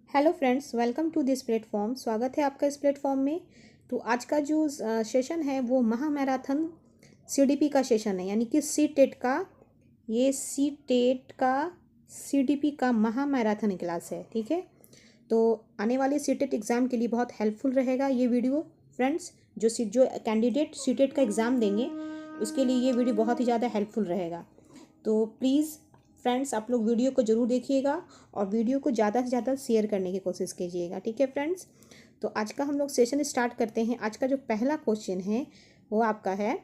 Hello friends, welcome to this platform. स्वागत है आपका इस प्लेटफॉर्म में। तो आज का जो सेशन है वो महा मैराथन सीडीपी का सेशन है, यानी कि सीडीपी का महा मैराथन क्लास है। ठीक है, तो आने वाले सीटेट एग्ज़ाम के लिए बहुत हेल्पफुल रहेगा ये वीडियो फ्रेंड्स। जो कैंडिडेट सीटेट का एग्ज़ाम देंगे उसके लिए ये वीडियो बहुत ही ज़्यादा हेल्पफुल रहेगा। तो प्लीज़ फ्रेंड्स, आप लोग वीडियो को ज़रूर देखिएगा और वीडियो को ज़्यादा से ज़्यादा शेयर करने की कोशिश कीजिएगा। ठीक है फ्रेंड्स, तो आज का हम लोग सेशन स्टार्ट करते हैं। आज का जो पहला क्वेश्चन है वो आपका है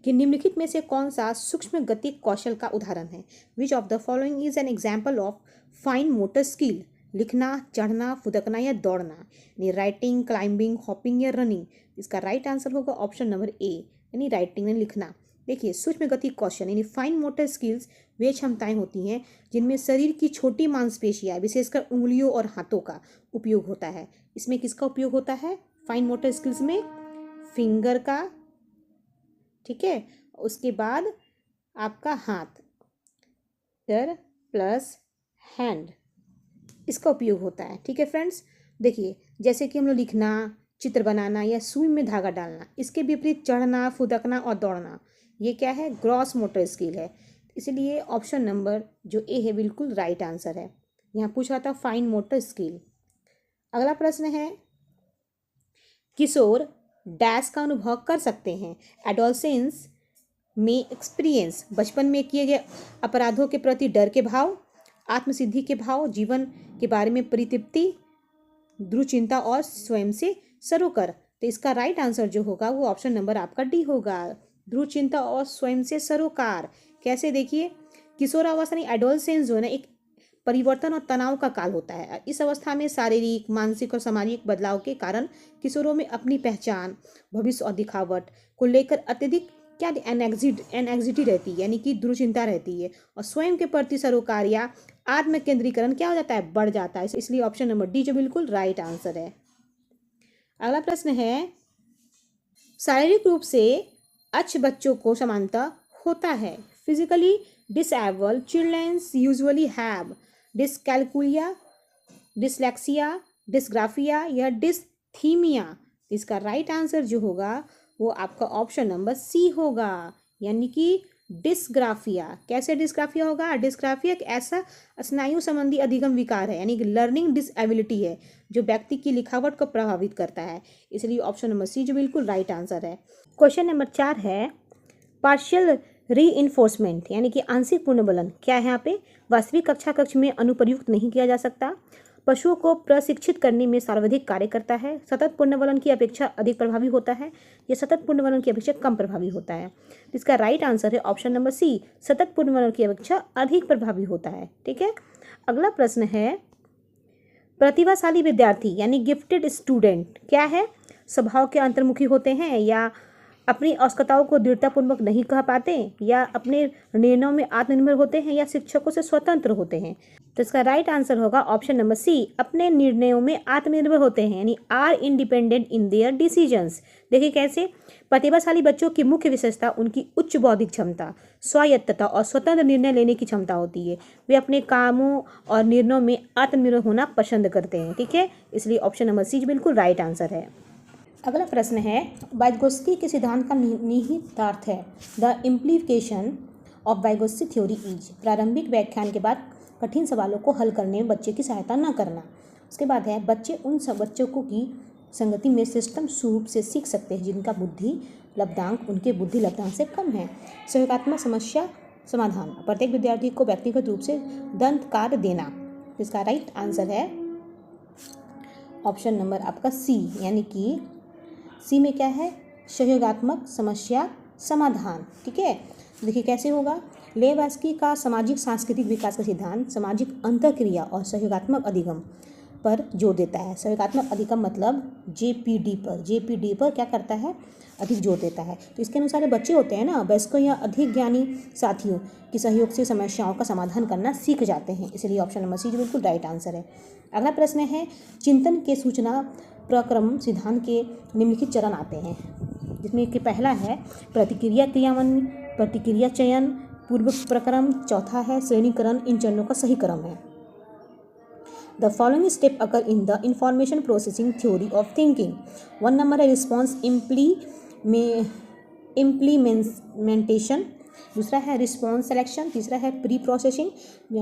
कि निम्नलिखित में से कौन सा सूक्ष्म गति कौशल का उदाहरण है। Which of the following is an example of fine motor skill. लिखना, चढ़ना, फुदकना या दौड़ना, यानी राइटिंग, क्लाइंबिंग, हॉपिंग या रनिंग। इसका राइट आंसर होगा ऑप्शन नंबर ए, यानी राइटिंग यानी लिखना। देखिए, सूक्ष्म गति कौशल यानी फाइन मोटर स्किल्स वे क्षमताएं होती हैं जिनमें शरीर की छोटी मांसपेशियां, विशेषकर उंगलियों और हाथों का उपयोग होता है। इसमें किसका उपयोग होता है? फाइन मोटर स्किल्स में फिंगर का, ठीक है, उसके बाद आपका हाथ, फिर प्लस हैंड, इसका उपयोग होता है। ठीक है फ्रेंड्स, देखिए जैसे कि हम लोग लिखना, चित्र बनाना या सुई में धागा डालना, इसके विपरीत चढ़ना, फुदकना और दौड़ना, ये क्या है? ग्रॉस मोटर स्किल है। इसलिए ऑप्शन नंबर जो ए है बिल्कुल राइट आंसर है। यहाँ पूछा था फाइन मोटर स्किल। अगला प्रश्न है, किशोर डैश का अनुभव कर सकते हैं। एडोलसेंस में एक्सपीरियंस, बचपन में किए गए अपराधों के प्रति डर के भाव, आत्मसिद्धि के भाव, जीवन के बारे में परितृप्ति, ध्रुव चिंता और स्वयं से सरोकार। तो इसका राइट आंसर जो होगा वो ऑप्शन नंबर आपका डी होगा, ध्रुव चिंता और स्वयं से सरोकार। कैसे? देखिए, किशोरावस्था यानी एडोलसेंस जो है ना, एक परिवर्तन और तनाव का काल होता है। इस अवस्था में शारीरिक, मानसिक और सामाजिक बदलाव के कारण किशोरों में अपनी पहचान, भविष्य और दिखावट को लेकर अत्यधिक क्या एनएग्जिटी रहती है, यानी कि दुश्चिंता रहती है, और स्वयं के प्रति सरोकार या आत्म केंद्रीकरण क्या हो जाता है? बढ़ जाता है। इसलिए ऑप्शन नंबर डी जो बिल्कुल राइट आंसर है। अगला प्रश्न है, शारीरिक रूप से अच्छे बच्चों को समानता होता है। Physically disabled childrens usually have dyscalculia, dyslexia, dysgraphia या डिस्थीमिया। इसका राइट आंसर जो होगा वो आपका ऑप्शन नंबर सी होगा, यानी कि डिस्ग्राफिया। कैसे डिस्ग्राफिया होगा? डिस्ग्राफिया एक ऐसा स्नायु संबंधी अधिगम विकार है, यानी कि लर्निंग डिसएबिलिटी है जो व्यक्ति की लिखावट को प्रभावित करता है। इसलिए ऑप्शन नंबर सी जो बिल्कुल राइट आंसर है। क्वेश्चन नंबर 4 है, पार्शियल रीइंफोर्समेंट यानी कि आंशिक पुनर्बलन क्या है? यहाँ पे वास्तविक कक्षा कक्ष में अनुप्रयुक्त नहीं किया जा सकता, पशुओं को प्रशिक्षित करने में सर्वाधिक कार्य करता है, सतत पुनर्बलन की अपेक्षा अधिक प्रभावी होता है, या सतत पुनर्बलन की अपेक्षा कम प्रभावी होता है। इसका राइट आंसर है ऑप्शन नंबर सी, सतत पुनर्बलन की अपेक्षा अधिक प्रभावी होता है। ठीक है, अगला प्रश्न है, प्रतिभाशाली विद्यार्थी यानी गिफ्टेड स्टूडेंट क्या है? स्वभाव के अंतर्मुखी होते हैं, या अपनी आवश्यकताओं को दृढ़तापूर्वक नहीं कह पाते, या अपने निर्णयों में आत्मनिर्भर होते हैं, या शिक्षकों से स्वतंत्र होते हैं। तो इसका राइट आंसर होगा ऑप्शन नंबर सी, अपने निर्णयों में आत्मनिर्भर होते हैं, यानी are independent in their decisions. देखिए कैसे, प्रतिभाशाली बच्चों की मुख्य विशेषता उनकी उच्च बौद्धिक क्षमता, स्वायत्तता और स्वतंत्र निर्णय लेने की क्षमता होती है। वे अपने कामों और निर्णयों में आत्मनिर्भर होना पसंद करते हैं। ठीक है, इसलिए ऑप्शन नंबर सी बिल्कुल राइट आंसर है। अगला प्रश्न है, वाइगोत्स्की के सिद्धांत का निहितार्थ है। The implication of Vygotsky theory is. प्रारंभिक व्याख्यान के बाद कठिन सवालों को हल करने में बच्चे की सहायता न करना। उसके बाद है, बच्चे उन सब बच्चों को की संगति में सिस्टम रूप से सीख सकते हैं जिनका बुद्धि लब्धांक उनके बुद्धि लब्धांक से कम है। सहयोगात्मक समस्या समाधान, प्रत्येक विद्यार्थी को व्यक्तिगत रूप से दंत कार्य देना। इसका राइट आंसर है ऑप्शन नंबर आपका सी, यानी कि सी में क्या है? सहयोगात्मक समस्या समाधान। ठीक है, देखिए कैसे होगा, लेवास्की का सामाजिक सांस्कृतिक विकास का सिद्धांत सामाजिक अंतःक्रिया और सहयोगात्मक अधिगम पर जोर देता है। सहयोगात्मक अधिगम मतलब जेपीडी पर क्या करता है? अधिक जोर देता है। तो इसके अनुसार बच्चे होते हैं ना, वयस्कों या अधिक ज्ञानी साथियों के सहयोग से समस्याओं का समाधान करना सीख जाते हैं। इसलिए ऑप्शन नंबर सी जो बिल्कुल राइट आंसर है। अगला प्रश्न है, चिंतन के सूचना प्रक्रम सिद्धांत के निम्नलिखित चरण आते हैं, जिसमें कि पहला है प्रतिक्रिया क्रियान्वयन, प्रतिक्रिया चयन, पूर्व प्रक्रम, चौथा है श्रेणीकरण। इन चरणों का सही क्रम है। The following step occur in the information processing theory of thinking. 1 number है रिस्पॉन्स इम्प्लीमेंटेशन, दूसरा है रिस्पॉन्स सेलेक्शन, तीसरा है प्री प्रोसेसिंग,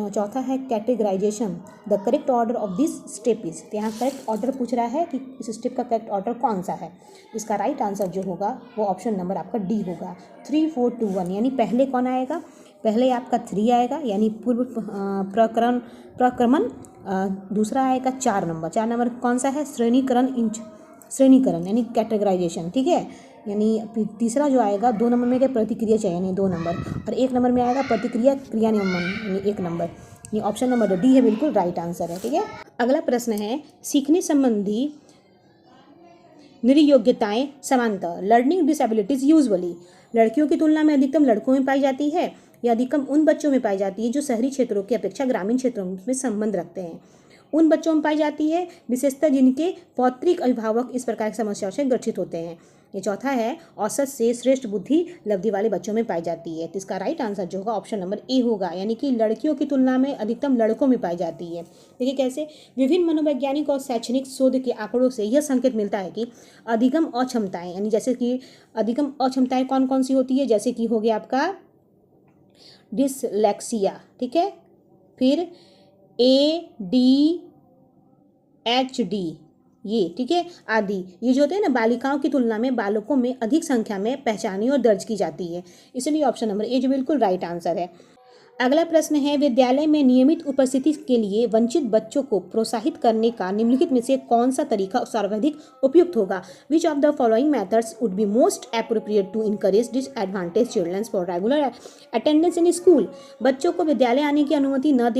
चौथा है categorization. The correct order of this step is, तो यहाँ करेक्ट ऑर्डर पूछ रहा है कि इस स्टेप का करेक्ट ऑर्डर कौन सा है। इसका राइट आंसर जो होगा वो ऑप्शन नंबर आपका डी होगा, 3 4 2 1। यानी पहले कौन आएगा, पहले आपका 3 आएगा यानी पूर्व प्रक्रमण। दूसरा आएगा 4 नंबर, 4 नंबर कौन सा है, श्रेणीकरण यानी कैटेगराइजेशन, ठीक है। यानी तीसरा जो आएगा 2 नंबर में क्या, प्रतिक्रिया चयन यानी 2 नंबर, और 1 नंबर में आएगा प्रतिक्रिया क्रियान्वयन यानी 1 नंबर। ये ऑप्शन नंबर डी है, बिल्कुल राइट आंसर है, ठीक है। अगला प्रश्न है सीखने संबंधी निरयोग्यताएं समानतः। लर्निंग डिसेबिलिटीज यूजुअली लड़कियों की तुलना में अधिकतम लड़कों में पाई जाती है या अधिकतम उन बच्चों में पाई जाती है जो शहरी क्षेत्रों की अपेक्षा ग्रामीण क्षेत्रों में संबंध रखते हैं। उन बच्चों में पाई जाती है विशेषतः जिनके पौत्रिक अभिभावक इस प्रकार की समस्याओं से ग्रसित होते हैं। ये चौथा है औसत से श्रेष्ठ बुद्धि लब्धि वाले बच्चों में पाई जाती है। तो इसका राइट आंसर जो होगा ऑप्शन नंबर ए होगा, यानी कि लड़कियों की तुलना में अधिकतम लड़कों में पाई जाती है। देखिए कैसे, विभिन्न मनोवैज्ञानिक और शैक्षणिक शोध के आंकड़ों से यह संकेत मिलता है कि अधिगम अक्षमताएं, यानी जैसे कि अधिगम अक्षमताएं कौन कौन सी होती है, जैसे कि हो गया आपका डिसलेक्सिया, ठीक है, फिर ADHD ये, ठीक है, आदि ये जो होते हैं ना बालिकाओं की तुलना में बालकों में अधिक संख्या में पहचानी और दर्ज की जाती है, इसलिए ऑप्शन नंबर ए जो बिल्कुल राइट आंसर है। अगला प्रश्न है विद्यालय में नियमित उपस्थिति के लिए वंचित बच्चों को प्रोत्साहित करने का निम्नलिखित में से कौन सा तरीका सर्वाधिक उपयुक्त होगा। Which of the following methods would be most appropriate to encourage disadvantage children for regular attendance in school. बच्चों को विद्यालय आने की अनुमति न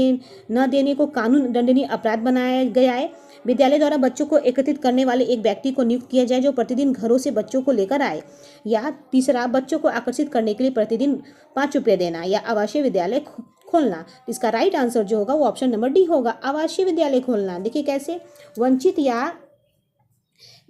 देने को कानून दंडनीय अपराध बनाया गया है। विद्यालय द्वारा बच्चों को एकत्रित करने वाले एक व्यक्ति को नियुक्त किया जाए जो प्रतिदिन घरों से बच्चों को लेकर आए। या तीसरा, बच्चों को आकर्षित करने के लिए प्रतिदिन 5 रुपये देना या आवासीय विद्यालय खोलना। इसका राइट आंसर जो होगा वो ऑप्शन नंबर डी होगा, आवासीय विद्यालय खोलना। देखिए कैसे, वंचित या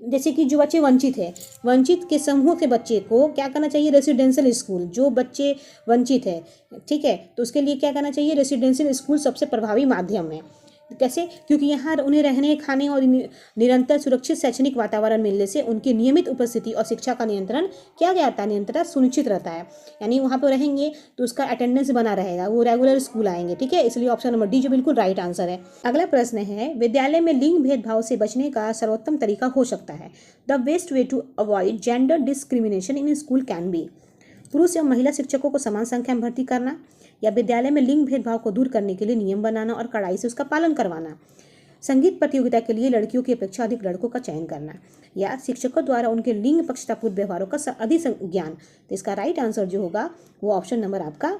जैसे कि जो बच्चे वंचित है, वंचित के समूह के बच्चे को क्या करना चाहिए, रेसिडेंशियल स्कूल। जो बच्चे वंचित है, ठीक है, तो उसके लिए क्या करना चाहिए, रेसिडेंशियल स्कूल सबसे प्रभावी माध्यम है। कैसे, क्योंकि यहाँ उन्हें रहने खाने और निरंतर सुरक्षित शैक्षणिक वातावरण मिलने से उनकी नियमित उपस्थिति और शिक्षा का नियंत्रण किया जाता है, नियंत्रण सुनिश्चित रहता है। यानी वहाँ पर रहेंगे तो उसका अटेंडेंस बना रहेगा, वो रेगुलर स्कूल आएंगे, ठीक है, इसलिए ऑप्शन नंबर डी जो बिल्कुल राइट आंसर है। अगला प्रश्न है विद्यालय में लिंग भेदभाव से बचने का सर्वोत्तम तरीका हो सकता है। The best way to avoid gender discrimination in school can be. पुरुष एवं महिला शिक्षकों को समान संख्या में भर्ती करना, या विद्यालय में लिंग भेदभाव को दूर करने के लिए नियम बनाना और कड़ाई से उसका पालन करवाना, संगीत प्रतियोगिता के लिए लड़कियों की अपेक्षा अधिक लड़कों का चयन करना, या शिक्षकों द्वारा उनके लिंग पक्षतापूर्ण व्यवहारों का अधिक ज्ञान। तो इसका राइट आंसर जो होगा वो ऑप्शन नंबर आपका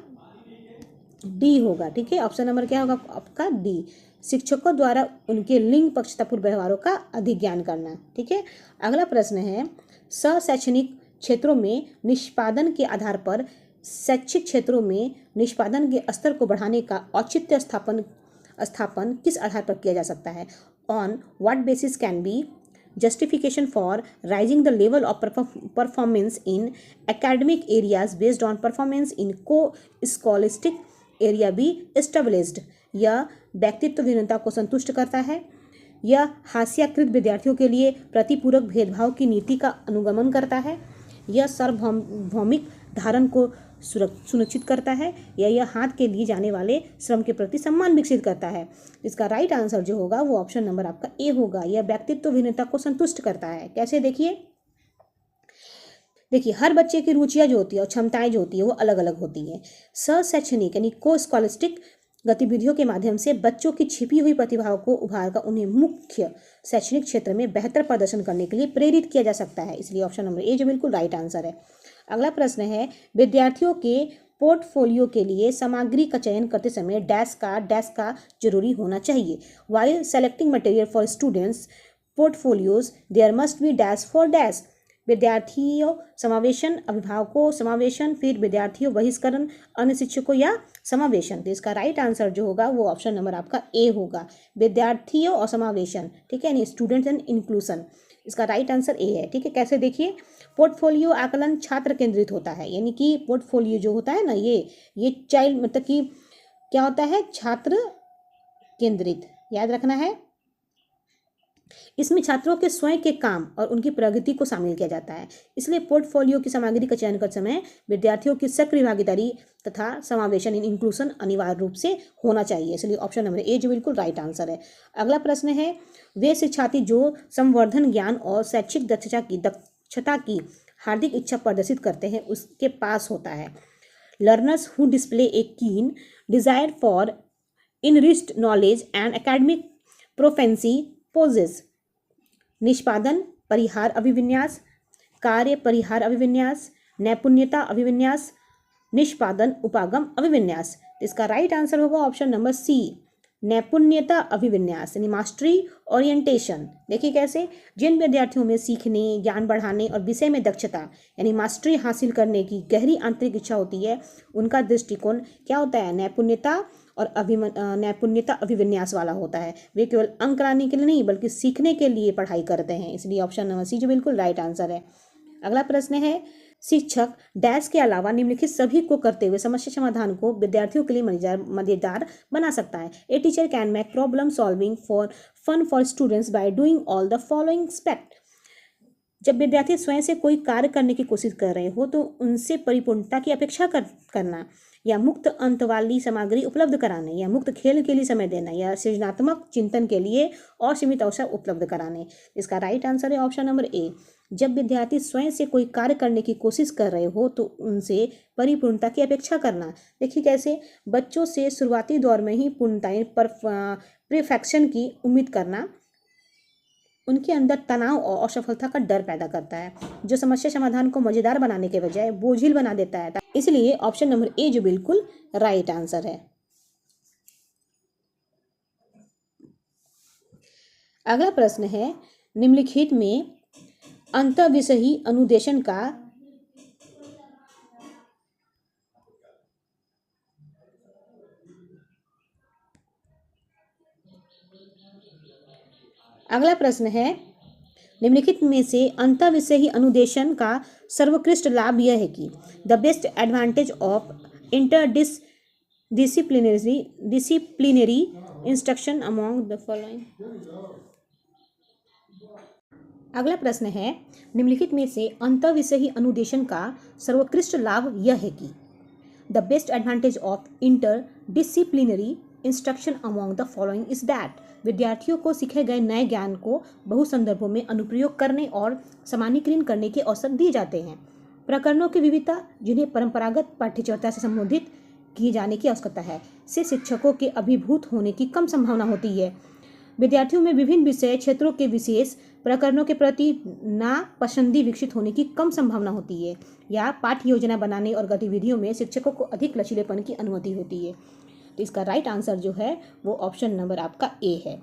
डी होगा, ठीक है, ऑप्शन नंबर क्या होगा आपका डी, शिक्षकों द्वारा उनके लिंग पक्षतापूर्ण व्यवहारों का अधिक ज्ञान करना, ठीक है। अगला प्रश्न है शैक्षणिक क्षेत्रों में निष्पादन के आधार पर शैक्षिक क्षेत्रों में निष्पादन के स्तर को बढ़ाने का औचित्य स्थापन किस आधार पर किया जा सकता है। On what basis can be justification for raising the level of performance in academic areas based on performance in co-scholastic area be established। यह व्यक्तित्व भिन्नता को संतुष्ट करता है, यह हास्याकृत विद्यार्थियों के लिए प्रतिपूरक भेदभाव की नीति का अनुगमन करता है, यह सार्वभौमिक धारण को सुनिश्चित करता है, या यह हाथ के लिए जाने वाले श्रम के प्रति सम्मान विकसित करता है। इसका राइट आंसर जो होगा वो ऑप्शन नंबर आपका ए होगा, यह व्यक्तित्व भिन्नता को संतुष्ट करता है। कैसे, देखिए हर बच्चे की रुचियां जो होती है और क्षमताएं जो होती है वो अलग अलग होती है। शैक्षणिक यानी को स्कॉलस्टिक गतिविधियों के माध्यम से बच्चों की छिपी हुई प्रतिभाओं को उभार कर उन्हें मुख्य शैक्षणिक क्षेत्र में बेहतर प्रदर्शन करने के लिए प्रेरित किया जा सकता है, इसलिए ऑप्शन नंबर ए जो बिल्कुल राइट आंसर है। अगला प्रश्न है विद्यार्थियों के पोर्टफोलियो के लिए सामग्री का चयन करते समय डैश का जरूरी होना चाहिए। While selecting material for students portfolios there must be dash for dash. विद्यार्थियों समावेशन, अभिभावकों समावेशन, फिर विद्यार्थियों बहिष्करण, अन्य शिक्षकों या समावेशन। तो इसका राइट आंसर जो होगा वो ऑप्शन नंबर आपका ए होगा, विद्यार्थियों और समावेशन, ठीक है, स्टूडेंट्स एंड इंक्लूसन। इसका राइट आंसर ए है, ठीक है। कैसे, देखिए पोर्टफोलियो आकलन छात्र केंद्रित होता है, यानी कि पोर्टफोलियो जो होता है ना ये चाइल्ड मतलब कि क्या होता है, छात्र केंद्रित, याद रखना है। इसमें छात्रों के स्वयं के काम और उनकी प्रगति को शामिल किया जाता है, इसलिए पोर्टफोलियो की सामग्री का चयन करते समय विद्यार्थियों की सक्रिय भागीदारी तथा समावेशन इन इंक्लूजन अनिवार्य रूप से होना चाहिए, इसलिए ऑप्शन नंबर ए जो बिल्कुल राइट आंसर है। अगला प्रश्न है, वे शिक्षार्थी जो संवर्धन ज्ञान और शैक्षिक दक्षता की हार्दिक इच्छा प्रदर्शित करते हैं उसके पास होता है। Learners who display a keen desire for enriched knowledge and academic proficiency possess निष्पादन परिहार अभिविन्यास, कार्य परिहार अभिविन्यास, नैपुण्यता अभिविन्यास, निष्पादन उपागम अभिविन्यास। इसका राइट आंसर होगा ऑप्शन नंबर सी, नैपुण्यता अभिविन्यास यानी मास्टरी ओरिएंटेशन। देखिए कैसे, जिन विद्यार्थियों में सीखने, ज्ञान बढ़ाने और विषय में दक्षता यानी मास्टरी हासिल करने की गहरी आंतरिक इच्छा होती है, उनका दृष्टिकोण क्या होता है, नैपुण्यता और नैपुण्यता अभिविन्यास वाला होता है। वे केवल अंक लाने के लिए नहीं बल्कि सीखने के लिए पढ़ाई करते हैं, इसलिए ऑप्शन नंबर सी जो बिल्कुल राइट आंसर है। अगला प्रश्न है, शिक्षक डैश के अलावा निम्नलिखित सभी को करते हुए समस्या समाधान को विद्यार्थियों के लिए मजेदार बना सकता है। A teacher can make problem solving fun for students by doing all the following step. जब विद्यार्थी स्वयं से कोई कार्य करने की कोशिश कर रहे हो तो उनसे परिपूर्णता की अपेक्षा करना, या मुक्त अंत वाली सामग्री उपलब्ध कराने, या मुक्त खेल के लिए समय देना, या सृजनात्मक चिंतन के लिए असीमित अवसर उपलब्ध कराने। इसका राइट आंसर है ऑप्शन नंबर ए। जब विद्यार्थी स्वयं से कोई कार्य करने की कोशिश कर रहे हो तो उनसे परिपूर्णता की अपेक्षा करना। देखिए कैसे, बच्चों से शुरुआती दौर में ही पूर्णता परफेक्शन की उम्मीद करना उनके अंदर तनाव और असफलता का डर पैदा करता है, जो समस्या समाधान को मजेदार बनाने के बजाय बोझिल बना देता है। इसलिए ऑप्शन नंबर ए जो बिल्कुल राइट आंसर है। अगला प्रश्न है, निम्नलिखित में अंतःविषयी अनुदेशन का अगला प्रश्न है, निम्नलिखित में से अंतःविषयी अनुदेशन का सर्वोत्कृष्ट लाभ यह है कि the best advantage of disciplinary instruction among the following. अगला प्रश्न है, निम्नलिखित में से अंतःविषयी अनुदेशन का सर्वोत्कृष्ट लाभ यह है कि the best advantage of interdisciplinary instruction among the following is that विद्यार्थियों को सीखे गए नए ज्ञान को बहु संदर्भों में अनुप्रयोग करने और सामान्यीकरण करने के अवसर दिए जाते हैं। प्रकरणों की विविधता जिन्हें परंपरागत पाठ्यचर्या से संबोधित किए जाने की आवश्यकता है से शिक्षकों के अभिभूत होने की कम संभावना होती है। विद्यार्थियों में विभिन्न विषय क्षेत्रों के विशेष प्रकरणों के प्रति नापसंदी विकसित होने की कम संभावना होती है, या पाठ्य योजना बनाने और गतिविधियों में शिक्षकों को अधिक लचीलेपन की अनुमति होती है। तो इसका राइट आंसर जो है वो ऑप्शन नंबर आपका ए है।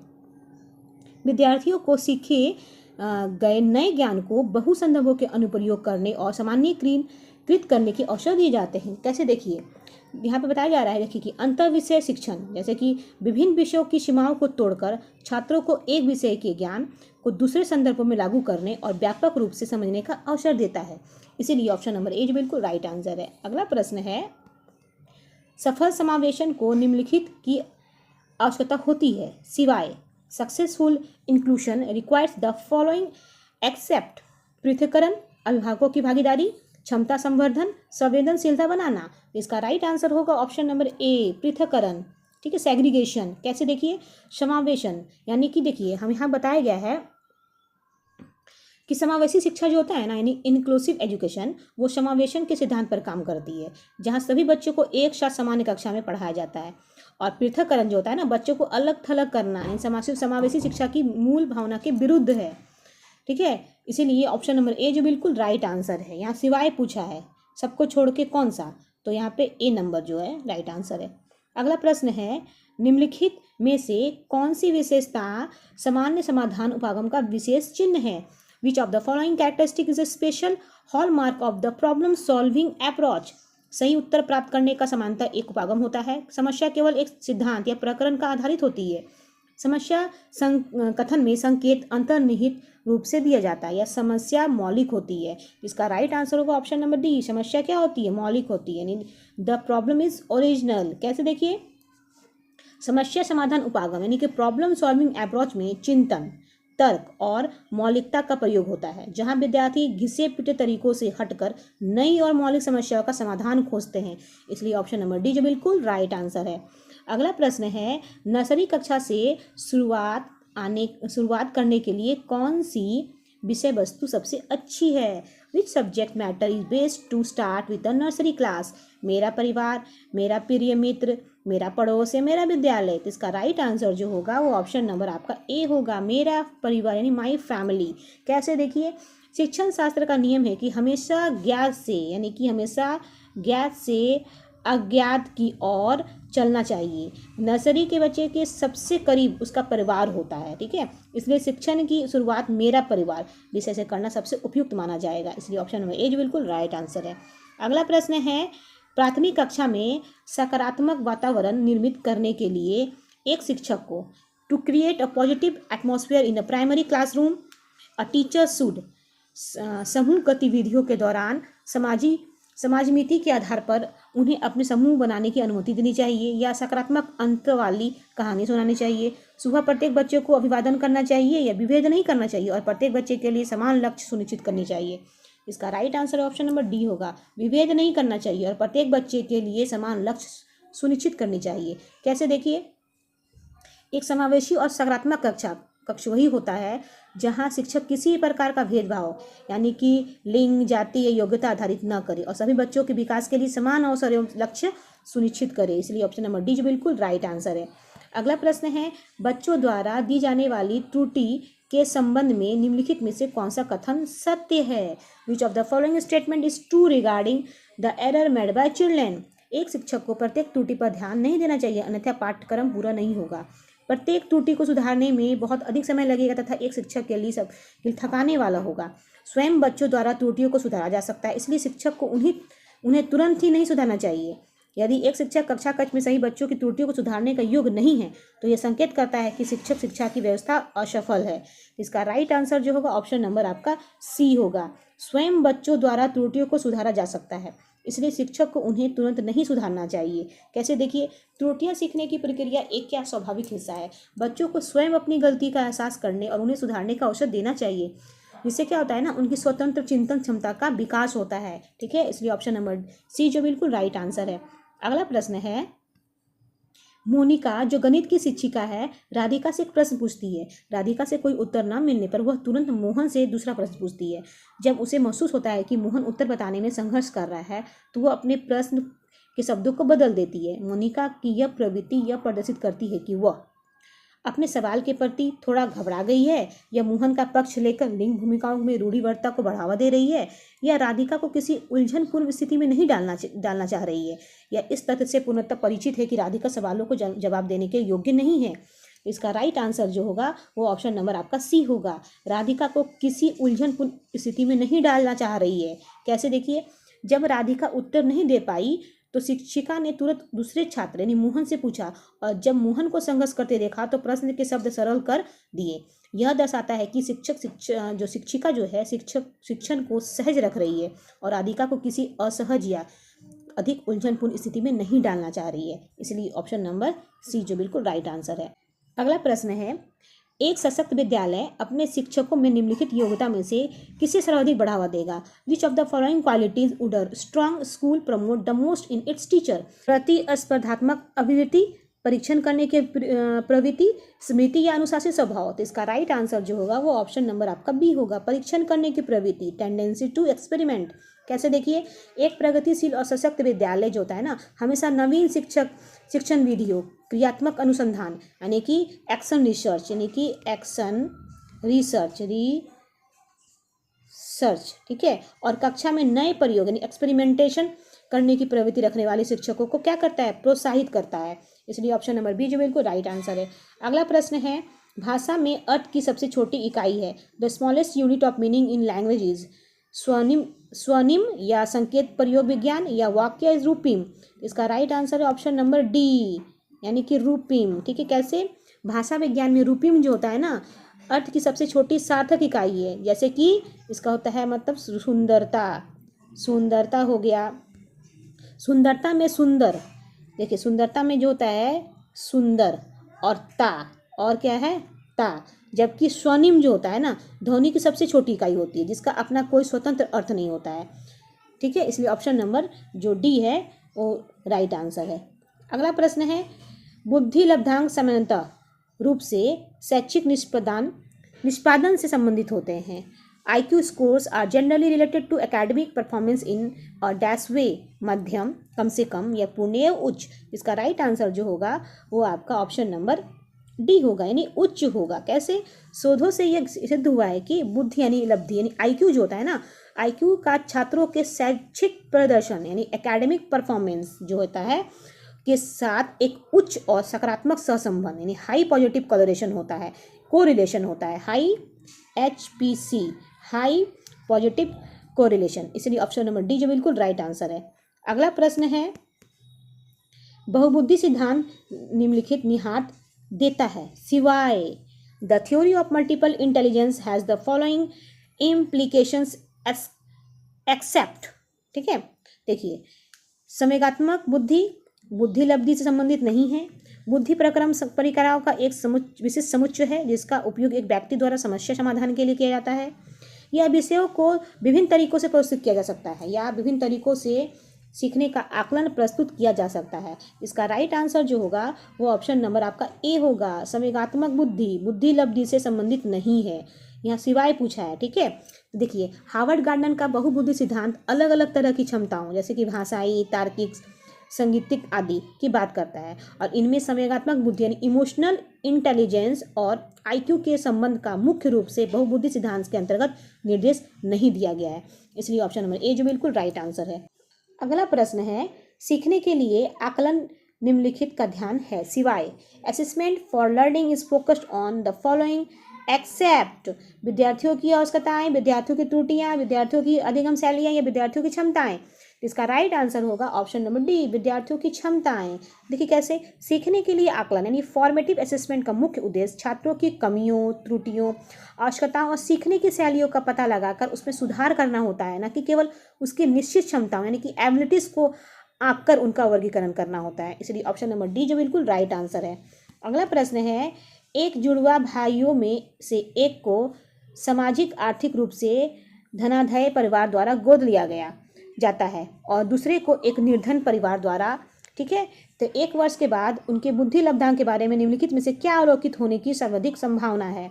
विद्यार्थियों को सीखे गए नए ज्ञान को बहु संदर्भों के अनुप्रयोग करने और सामान्यीकृत करने के अवसर दिए जाते हैं। कैसे, देखिए यहाँ पे बताया जा रहा है, देखिए कि अंतर्विषय शिक्षण जैसे कि विभिन्न विषयों की सीमाओं को तोड़कर छात्रों को एक विषय के ज्ञान को दूसरे संदर्भों में लागू करने और व्यापक रूप से समझने का अवसर देता है, इसीलिए ऑप्शन नंबर ए बिल्कुल राइट आंसर है। अगला प्रश्न है, सफल समावेशन को निम्नलिखित की आवश्यकता होती है सिवाय successful inclusion requires the following except पृथक्करण, अभिभावकों की भागीदारी, क्षमता संवर्धन, संवेदनशीलता बनाना। इसका राइट आंसर होगा ऑप्शन नंबर ए पृथक्करण। ठीक है, सेग्रीगेशन। कैसे, देखिए समावेशन यानी कि देखिए हम यहाँ बताया गया है कि समावेशी शिक्षा जो होता है ना यानी इंक्लूसिव एजुकेशन, वो समावेशन के सिद्धांत पर काम करती है जहाँ सभी बच्चों को एक साथ सामान्य कक्षा में पढ़ाया जाता है। और पृथक्करण जो होता है ना, बच्चों को अलग थलग करना समावेशी शिक्षा की मूल भावना के विरुद्ध है। ठीक है, इसीलिए ऑप्शन नंबर ए जो बिल्कुल राइट आंसर है। यहाँ सिवाय पूछा है, सबको छोड़ के कौन सा, तो यहाँ पे ए नंबर जो है राइट आंसर है। अगला प्रश्न है, निम्नलिखित में से कौन सी विशेषता सामान्य समाधान उपागम का विशेष चिन्ह है? Which of the following characteristic is a special hallmark of the problem solving approach? सही उत्तर प्राप्त करने का समानता एक उपागम होता है। समस्या केवल एक सिद्धांत या प्रकरण का आधारित होती है। समस्या कथन में संकेत अंतर्निहित रूप से दिया जाता है या समस्या मौलिक होती है। इसका राइट आंसर होगा ऑप्शन नंबर डी, समस्या क्या होती है, मौलिक होती है, यानी द प्रॉब्लम इज ओरिजिनल। कैसे, देखिए समस्या समाधान उपागम यानी कि प्रॉब्लम सॉल्विंग अप्रोच में चिंतन, तर्क और मौलिकता का प्रयोग होता है, जहां विद्यार्थी घिसे पिटे तरीकों से हटकर नई और मौलिक समस्याओं का समाधान खोजते हैं। इसलिए ऑप्शन नंबर डी जो बिल्कुल राइट आंसर है। अगला प्रश्न है, नर्सरी कक्षा से शुरुआत करने के लिए कौन सी विषय वस्तु सबसे अच्छी है? Which subject matter is best to start with the nursery class? मेरा परिवार, मेरा प्रिय मित्र, मेरा पड़ोस या मेरा विद्यालय? तो इसका राइट आंसर जो होगा वो ऑप्शन नंबर आपका ए होगा, मेरा परिवार यानी माई फैमिली। कैसे? देखिए, शिक्षण शास्त्र का नियम है कि हमेशा ज्ञात से अज्ञात की ओर चलना चाहिए। नर्सरी के बच्चे के सबसे करीब उसका परिवार होता है, ठीक है। इसलिए शिक्षण की शुरुआत मेरा परिवार विषय से करना सबसे उपयुक्त माना जाएगा। इसलिए ऑप्शन नंबर ए जो बिल्कुल राइट आंसर है। अगला प्रश्न है, प्राथमिक कक्षा में सकारात्मक वातावरण निर्मित करने के लिए एक शिक्षक को to create a positive atmosphere in a primary classroom a teacher should समूह गतिविधियों के दौरान समाजमिति के आधार पर उन्हें अपने समूह बनाने की अनुमति देनी चाहिए, या सकारात्मक अंत वाली कहानी सुनानी चाहिए। सुबह प्रत्येक बच्चे को अभिवादन करना चाहिए या विभेद नहीं करना चाहिए, और प्रत्येक बच्चे के लिए समान लक्ष्य सुनिश्चित करनी चाहिए। इसका right answer option number D होगा, विभेद नहीं करना चाहिए और प्रत्येक बच्चे के लिए समान लक्ष्य सुनिश्चित करनी चाहिए। कैसे? देखिए, एक समावेशी और सकारात्मक कक्ष वही होता है जहां शिक्षक किसी प्रकार का भेदभाव यानी कि लिंग, जाति या योग्यता आधारित न करे और सभी बच्चों के विकास के लिए समान अवसर एवं लक्ष्य सुनिश्चित करे। इसलिए ऑप्शन नंबर डी जो बिल्कुल राइट आंसर है। अगला प्रश्न है, बच्चों द्वारा दी जाने वाली त्रुटि के संबंध में निम्नलिखित में से कौन सा कथन सत्य है? Which of the following statement is true regarding the error made by children? एक शिक्षक को प्रत्येक त्रुटि पर ध्यान नहीं देना चाहिए, अन्यथा पाठ्यक्रम पूरा नहीं होगा। प्रत्येक त्रुटि को सुधारने में बहुत अधिक समय लगेगा तथा एक शिक्षक के लिए थकाने वाला होगा। स्वयं बच्चों द्वारा त्रुटियों को सुधारा जा सकता है, इसलिए शिक्षक को उन्हें तुरंत ही नहीं सुधारना चाहिए। यदि एक शिक्षक कक्षा कक्ष में सही बच्चों की त्रुटियों को सुधारने का योग्य नहीं है तो यह संकेत करता है कि शिक्षा की व्यवस्था असफल है। इसका राइट आंसर जो होगा ऑप्शन नंबर आपका सी होगा। स्वयं बच्चों द्वारा त्रुटियों को सुधारा जा सकता है, इसलिए शिक्षक को उन्हें तुरंत नहीं सुधारना चाहिए। कैसे? देखिए, त्रुटियां सीखने की प्रक्रिया एक क्या स्वाभाविक हिस्सा है। बच्चों को स्वयं अपनी गलती का एहसास करने और उन्हें सुधारने का अवसर देना चाहिए, जिससे क्या होता है ना, उनकी स्वतंत्र चिंतन क्षमता का विकास होता है, ठीक है। इसलिए ऑप्शन नंबर सी जो बिल्कुल राइट आंसर है। अगला प्रश्न है, मोनिका जो गणित की शिक्षिका है राधिका से एक प्रश्न पूछती है। राधिका से कोई उत्तर न मिलने पर वह तुरंत मोहन से दूसरा प्रश्न पूछती है। जब उसे महसूस होता है कि मोहन उत्तर बताने में संघर्ष कर रहा है तो वह अपने प्रश्न के शब्दों को बदल देती है। मोनिका की यह प्रवृत्ति यह प्रदर्शित करती है कि वह अपने सवाल के प्रति थोड़ा घबरा गई है, या मोहन का पक्ष लेकर लिंग भूमिकाओं में रूढ़िवादिता को बढ़ावा दे रही है, या राधिका को किसी उलझनपूर्ण स्थिति में नहीं डालना चाह रही है, या इस तथ्य से पूर्णतः परिचित है कि राधिका सवालों को जवाब देने के योग्य नहीं है। इसका राइट आंसर जो होगा वो ऑप्शन नंबर आपका सी होगा। राधिका को किसी उलझनपूर्ण स्थिति में नहीं डालना चाह रही है। कैसे? देखिए, जब राधिका उत्तर नहीं दे पाई तो शिक्षिका ने तुरंत दूसरे छात्र यानी मोहन से पूछा, और जब मोहन को संघर्ष करते देखा तो प्रश्न के शब्द सरल कर दिए। यह दर्शाता है कि शिक्षिका जो है शिक्षण को सहज रख रही है और राधिका को किसी असहज या अधिक उलझनपूर्ण स्थिति में नहीं डालना चाह रही है। इसलिए ऑप्शन नंबर सी जो बिल्कुल राइट आंसर है। अगला प्रश्न है, एक सशक्त विद्यालय अपने शिक्षकों में निम्नलिखित योग्यता में से किसे सर्वाधिक बढ़ावा देगा? विच of the following qualities would a strong school promote the most in its teacher? प्रतिस्पर्धात्मक अभिवृत्ति, परीक्षण करने के प्रवृत्ति, स्मृति या अनुशासित स्वभाव? तो इसका राइट आंसर जो होगा वो ऑप्शन नंबर आपका बी होगा, परीक्षण करने की प्रवृत्ति, टेंडेंसी टू एक्सपेरिमेंट। कैसे? देखिए, एक प्रगतिशील और सशक्त विद्यालय जो होता है ना, हमेशा नवीन शिक्षण विधियों, क्रियात्मक अनुसंधान यानी कि एक्शन रिसर्च, ठीक है, और कक्षा में नए प्रयोग यानी एक्सपेरिमेंटेशन करने की प्रवृत्ति रखने वाले शिक्षकों को क्या करता है? प्रोत्साहित करता है। इसलिए ऑप्शन नंबर बी जो बिल्कुल राइट आंसर है। अगला प्रश्न है, भाषा में अर्थ की सबसे छोटी इकाई है। The smallest unit of meaning in language is स्वनिम या संकेत प्रयोग विज्ञान या वाक्य इज रूपिम? इसका राइट आंसर है ऑप्शन नंबर डी यानी कि रूपिम, ठीक है। कैसे? भाषा विज्ञान में रूपिम जो होता है ना, अर्थ की सबसे छोटी सार्थक इकाई है। जैसे कि इसका होता है मतलब सुंदरता हो गया, सुंदरता में सुंदर। देखिए, सुंदरता में जो होता है सुंदर और ता, और क्या है ता, जबकि स्वनिम जो होता है ना, ध्वनि की सबसे छोटी इकाई होती है जिसका अपना कोई स्वतंत्र अर्थ नहीं होता है। ठीक है, इसलिए ऑप्शन नंबर जो डी है वो राइट आंसर है। अगला प्रश्न है, बुद्धि लब्धांक सामान्यतः रूप से शैक्षिक निष्पादन से संबंधित होते हैं। IQ scores are generally related to academic performance in a dash way, मध्यम, कम से कम या पूर्ण उच्च। इसका राइट आंसर जो होगा वो आपका ऑप्शन नंबर डी होगा, यानी उच्च होगा। कैसे? शोधों से यह सिद्ध हुआ है कि बुद्धि यानी लब्धि यानी IQ जो होता है ना, IQ का छात्रों के शैक्षिक प्रदर्शन यानी एकेडमिक परफॉर्मेंस जो होता है के साथ एक उच्च और सकारात्मक सहसंबंध यानी हाई पॉजिटिव कोरिलेशन होता है, कोरिलेशन होता है, high HPC, high positive correlation. इसलिए ऑप्शन नंबर डी जो बिल्कुल राइट आंसर है। अगला प्रश्न है, बहुबुद्धि सिद्धांत निम्नलिखित निहात देता है सिवाय the theory of multiple intelligence has the following implications except. ठीक है, देखिए, संवेगात्मक बुद्धि बुद्धि लब्धि से संबंधित नहीं है। बुद्धि प्रक्रम परिकराओं का एक विशिष्ट समुच्चय है जिसका उपयोग एक व्यक्ति द्वारा समस्या समाधान के लिए किया जाता है। यह विषयों को विभिन्न तरीकों से प्रस्तुत किया जा सकता है या विभिन्न तरीकों से सीखने का आकलन प्रस्तुत किया जा सकता है। इसका राइट आंसर जो होगा वो ऑप्शन नंबर आपका ए होगा। संवेगात्मक बुद्धि बुद्धि लब्धि से संबंधित नहीं है, यहाँ सिवाय पूछा है। ठीक है, देखिए, हार्वर्ड गार्डन का बहुबुद्धि सिद्धांत अलग अलग तरह की क्षमताओं जैसे कि भाषाई, तार्किक, संगीतिक आदि की बात करता है और इनमें संवेगात्मक बुद्धि यानी इमोशनल इंटेलिजेंस और IQ के संबंध का मुख्य रूप से बहुबुद्धि सिद्धांत के अंतर्गत निर्देश नहीं दिया गया है। इसलिए ऑप्शन नंबर ए जो बिल्कुल राइट आंसर है। अगला प्रश्न है, सीखने के लिए आकलन निम्नलिखित का ध्यान है सिवाय assessment for learning is focused on the following except विद्यार्थियों की आवश्यकताएं, विद्यार्थियों की त्रुटियां, विद्यार्थियों की अधिगम शैलियां या विद्यार्थियों की क्षमताएं। इसका राइट आंसर होगा ऑप्शन नंबर डी विद्यार्थियों की क्षमताएं। देखिए कैसे, सीखने के लिए आकलन यानी फॉर्मेटिव असेसमेंट का मुख्य उद्देश्य छात्रों की कमियों, त्रुटियों, आवश्यकताओं और सीखने की शैलियों का पता लगाकर उसमें सुधार करना होता है, न कि केवल उसकी निश्चित क्षमताओं यानी कि एबिलिटीज को आंककर उनका वर्गीकरण करना होता है। इसलिए ऑप्शन नंबर डी जो बिल्कुल राइट आंसर है। अगला प्रश्न है, एक जुड़वा भाइयों में से एक को सामाजिक आर्थिक रूप से धनाढ्य परिवार द्वारा गोद लिया गया जाता है और दूसरे को एक निर्धन परिवार द्वारा। ठीक है, तो 1 वर्ष के बाद उनके बुद्धि लब्धांक के बारे में निम्नलिखित में से क्या अवलोकित होने की सर्वाधिक संभावना है?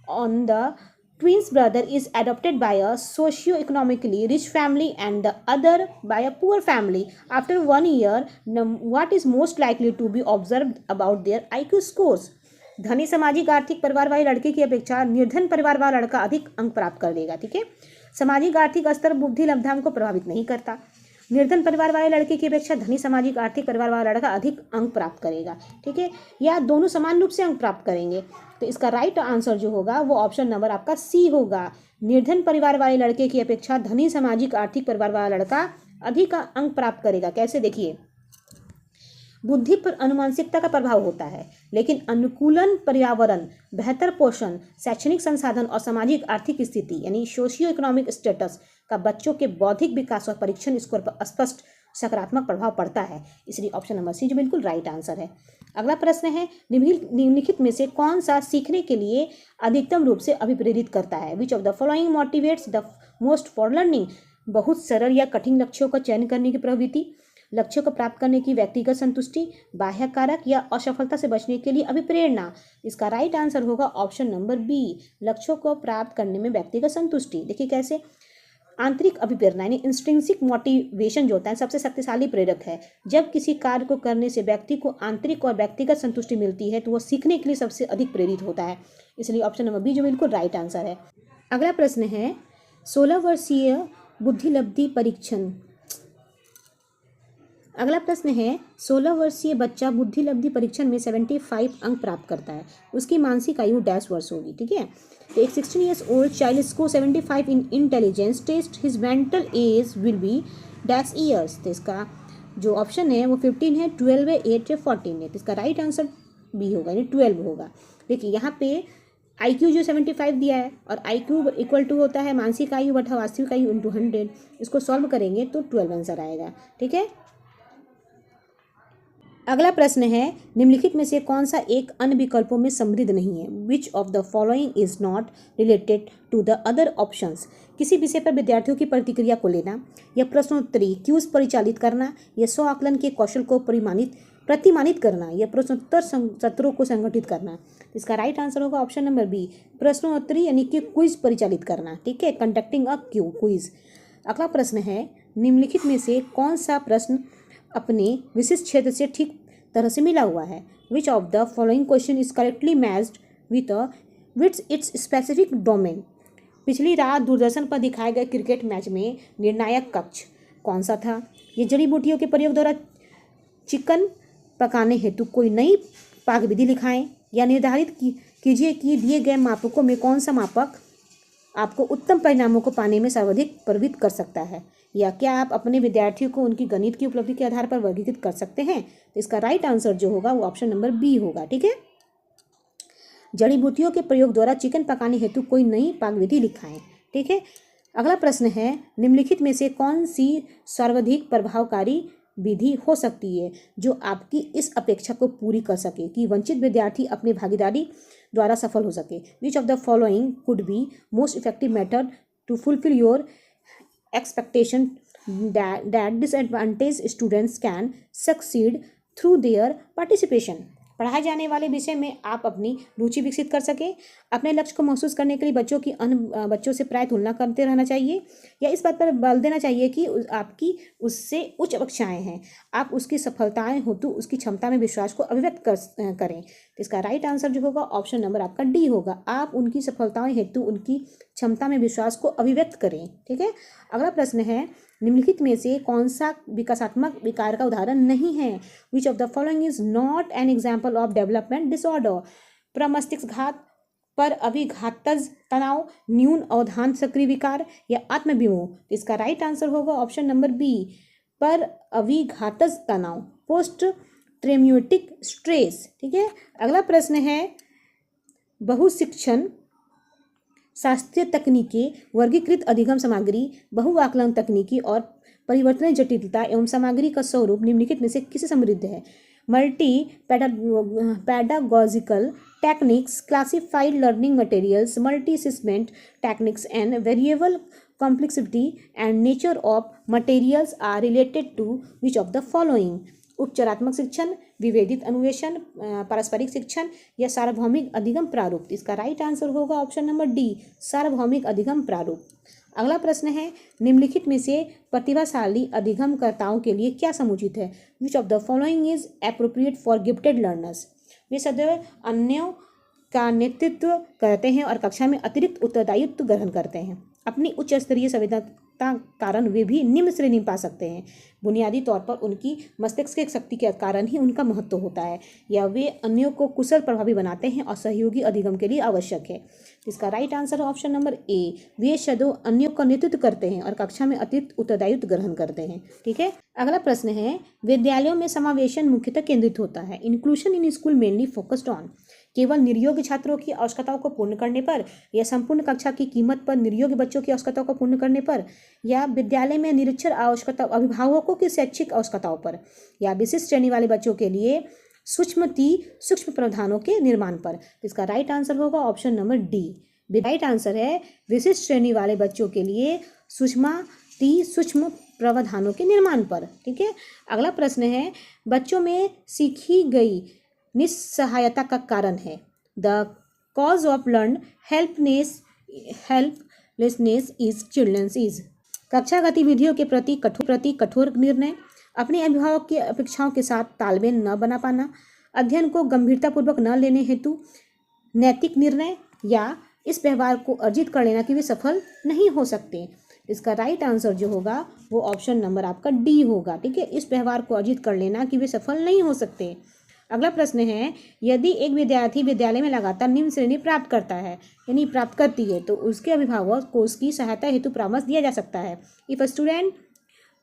On the twins brother is adopted by a socio-economically rich family and the other by a poor family. After 1 year, what is most likely to be observed about their IQ scores? धनी सामाजिक आर्थिक परिवार वाले लड़के की अपेक्षा निर्धन परिवार वाला लड़का अधिक अंक प्राप्त कर देगा। ठीक है, सामाजिक आर्थिक स्तर बुद्धि लब्धांक को प्रभावित नहीं करता। निर्धन परिवार वाले लड़के की अपेक्षा धनी सामाजिक आर्थिक परिवार वाला लड़का अधिक अंक प्राप्त करेगा। ठीक है, या दोनों समान रूप से अंक प्राप्त करेंगे। तो इसका राइट आंसर जो होगा वो ऑप्शन नंबर आपका सी होगा। निर्धन परिवार वाले लड़के की अपेक्षा धनी सामाजिक आर्थिक परिवार वाला लड़का अधिक अंक प्राप्त करेगा। कैसे? देखिए, बुद्धि पर अनुमानसिकता का प्रभाव होता है, लेकिन अनुकूलन, पर्यावरण, बेहतर पोषण, शैक्षणिक संसाधन और सामाजिक आर्थिक स्थिति यानी सोशियो इकोनॉमिक स्टेटस का बच्चों के बौद्धिक विकास और परीक्षण स्कोर पर स्पष्ट सकारात्मक प्रभाव पड़ता है। इसलिए ऑप्शन नंबर सी जो बिल्कुल राइट आंसर है। अगला प्रश्न है, निम्नलिखित में से कौन सा सीखने के लिए अधिकतम रूप से अभिप्रेरित करता है? Which of the following motivates the most for learning? बहुत सरल या कठिन लक्ष्यों का चयन करने की प्रवृत्ति, लक्ष्यों को प्राप्त करने की व्यक्तिगत संतुष्टि, बाह्य कारक या असफलता से बचने के लिए अभिप्रेरणा। इसका राइट आंसर होगा ऑप्शन नंबर बी, लक्ष्यों को प्राप्त करने में व्यक्तिगत संतुष्टि। देखिए कैसे, आंतरिक अभिप्रेरणा यानी इंस्ट्रिंसिक मोटिवेशन जो होता है सबसे शक्तिशाली प्रेरक है। जब किसी कार्य को करने से व्यक्ति को आंतरिक और व्यक्तिगत संतुष्टि मिलती है तो वह सीखने के लिए सबसे अधिक प्रेरित होता है। इसलिए ऑप्शन नंबर बी जो बिल्कुल राइट आंसर है। अगला प्रश्न है, 16 वर्षीय बुद्धि लब्धि परीक्षण। अगला प्रश्न है, 16 वर्षीय बच्चा बुद्धि लब्धि परीक्षण में 75 अंक प्राप्त करता है, उसकी मानसिक आयु डैश वर्ष होगी। ठीक है, तो एक 16 years old child score 75 in intelligence test, his mental age will be dash years. तो इसका जो ऑप्शन है वो 15 है, 12 है, 8 है, 14 है। तो इसका राइट आंसर बी होगा यानी 12 होगा। देखिए यहाँ पे IQ जो 75 दिया है और IQ इक्वल टू होता है मानसिक आयु बटा वास्तविक आयु इंटू 100। इसको सॉल्व करेंगे तो 12 आंसर आएगा। ठीक है, अगला प्रश्न है, निम्नलिखित में से कौन सा एक अन्य विकल्पों में समृद्ध नहीं है? Which of the following is not related to the other options? किसी विषय पर विद्यार्थियों की प्रतिक्रिया को लेना, या प्रश्नोत्तरी क्यूज परिचालित करना, या स्व आकलन के कौशल को प्रतिमानित करना, या प्रश्नोत्तर सत्रों को संगठित करना। इसका राइट आंसर होगा ऑप्शन नंबर बी, प्रश्नोत्तरी यानी कि क्विज परिचालित करना। ठीक है, कंडक्टिंग अ क्विज। अगला प्रश्न है, निम्नलिखित में से कौन सा प्रश्न अपने विशिष्ट क्षेत्र से ठीक तरह से मिला हुआ है? Which of the following question is correctly matched with its specific domain? पिछली रात दूरदर्शन पर दिखाए गए क्रिकेट मैच में निर्णायक कक्ष कौन सा था? ये जड़ी बूटियों के प्रयोग द्वारा चिकन पकाने हेतु कोई नई पाक विधि लिखाएं, या निर्धारित कीजिए कि दिए गए मापकों में कौन सा मापक आपको उत्तम परिणामों को पाने में सर्वाधिक प्रभावित कर सकता है, या क्या आप अपने विद्यार्थियों को उनकी गणित की उपलब्धि के आधार पर वर्गीकृत कर सकते हैं? तो इसका राइट आंसर जो होगा वो ऑप्शन नंबर बी होगा। ठीक है, जड़ी बूटियों के प्रयोग द्वारा चिकन पकाने हेतु कोई नई पाक विधि लिखाएं। ठीक है, अगला प्रश्न है, निम्नलिखित में से कौन सी सर्वाधिक प्रभावकारी विधि हो सकती है जो आपकी इस अपेक्षा को पूरी कर सके कि वंचित विद्यार्थी अपनी भागीदारी द्वारा सफल हो सके? Which of the following could be most effective method to fulfil your expectation that disadvantaged students can succeed through their participation? पढ़ाए जाने वाले विषय में आप अपनी रुचि विकसित कर सकें। अपने लक्ष्य को महसूस करने के लिए बच्चों की अन्य बच्चों से प्राय तुलना करते रहना चाहिए, या इस बात पर बल देना चाहिए कि आपकी उससे उच्च अपेक्षाएं हैं, आप उसकी सफलताएं हेतु उसकी क्षमता में विश्वास को अभिव्यक्त करें। तो इसका राइट आंसर जो होगा ऑप्शन नंबर आपका डी होगा, आप उनकी सफलताएं हेतु उनकी क्षमता में विश्वास को अभिव्यक्त करें। ठीक है, अगला प्रश्न है, निम्नलिखित में से कौन सा विकासात्मक विकार का उदाहरण नहीं है? Which of the following is not an example of development disorder? प्रमस्तिष्कघात, पर अभिघातज तनाव, न्यून अवधान सक्रिय विकार, या आत्मविमोह? इसका राइट आंसर होगा ऑप्शन नंबर बी, पर अभिघातज तनाव, पोस्ट ट्रेम्यूटिक स्ट्रेस। ठीक है, अगला प्रश्न है, बहुशिक्षण शास्त्रीय तकनीकें, वर्गीकृत अधिगम सामग्री, बहुआकलन तकनीकी और परिवर्तनीय जटिलता एवं सामग्री का स्वरूप निम्नलिखित में से किससे समृद्ध है? Multi pedagogical techniques, classified learning materials, multi assessment techniques and variable complexity and nature of materials are related to which of the following? उपचारात्मक शिक्षण, विभेदित अन्वेषण, पारस्परिक शिक्षण, या सार्वभौमिक अधिगम प्रारूप? इसका राइट आंसर होगा ऑप्शन नंबर डी, सार्वभौमिक अधिगम प्रारूप। अगला प्रश्न है, निम्नलिखित में से प्रतिभाशाली अधिगमकर्ताओं के लिए क्या समुचित है? Which of the following is appropriate for gifted learners? वे सदैव अन्यों का नेतृत्व करते हैं और कक्षा में अतिरिक्त उत्तरदायित्व ग्रहण करते हैं। अपनी उच्च स्तरीय संवेदनता कारण वे भी निम्न श्रेणी पा सकते हैं। बुनियादी तौर पर उनकी मस्तिष्क की शक्ति के कारण ही उनका महत्व होता है, या वे अन्यों को कुशल प्रभावी बनाते हैं और सहयोगी अधिगम के लिए आवश्यक है। इसका राइट आंसर है ऑप्शन नंबर ए, वे सदैव अन्यों का नेतृत्व करते हैं और कक्षा में अतिरिक्त उत्तरदायित्व ग्रहण करते हैं। ठीक है, अगला प्रश्न है, विद्यालयों में समावेशन मुख्यतः केंद्रित होता है। Inclusion in school mainly focused on? केवल निर्योग्य छात्रों की आवश्यकताओं को पूर्ण करने पर, या संपूर्ण कक्षा की कीमत पर निर्योग्य बच्चों की आवश्यकताओं को पूर्ण करने पर, या विद्यालय में निरक्षर अभिभावकों की शैक्षिक आवश्यकताओं पर, या विशिष्ट श्रेणी वाले बच्चों के लिए सूक्ष्म प्रावधानों के निर्माण पर? इसका राइट आंसर होगा option number D. Right answer है विशिष्ट श्रेणी वाले बच्चों के लिए सूक्ष्म प्रावधानों के निर्माण पर। ठीक है, अगला प्रश्न है, बच्चों में सीखी गई निस्सहायता का कारण है? The cause of learn helplessness is childrens is? कक्षा गतिविधियों के प्रति कठोर निर्णय, अपने अभिभावक की अपेक्षाओं के साथ तालमेल न बना पाना, अध्ययन को गंभीरतापूर्वक न लेने हेतु नैतिक निर्णय, या इस व्यवहार को अर्जित कर लेना कि वे सफल नहीं हो सकते? इसका राइट आंसर जो होगा वो ऑप्शन नंबर आपका डी होगा। ठीक है, इस व्यवहार को अर्जित कर लेना कि वे सफल नहीं हो सकते। अगला प्रश्न है, यदि एक विद्यार्थी विद्यालय में लगातार निम्न श्रेणी प्राप्त करता है यानी प्राप्त करती है, तो उसके अभिभावक को उसकी सहायता हेतु परामर्श दिया जा सकता है। If a student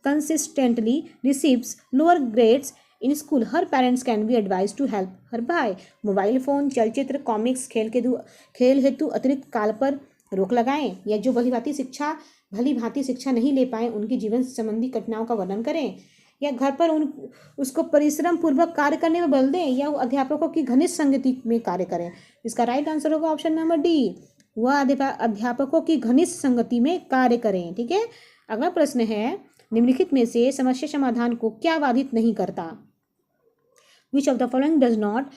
consistently receives lower grades in school, her parents can be advise to help her by mobile phone, चलचित्र, कॉमिक्स, खेल हेतु अतिरिक्त काल पर रोक लगाएं, या जो भली भांति शिक्षा नहीं ले पाए उनकी जीवन संबंधी घटनाओं का वर्णन करें, या घर पर उसको परिश्रम पूर्वक कार्य करने में बल दें, या वो अध्यापकों की घनिष्ठ संगति में कार्य करें। इसका राइट आंसर होगा ऑप्शन नंबर डी, वह अध्यापकों की घनिष्ठ संगति में कार्य करें। ठीक है, अगला प्रश्न है, निम्नलिखित में से समस्या समाधान को क्या बाधित नहीं करता? विच of the following does not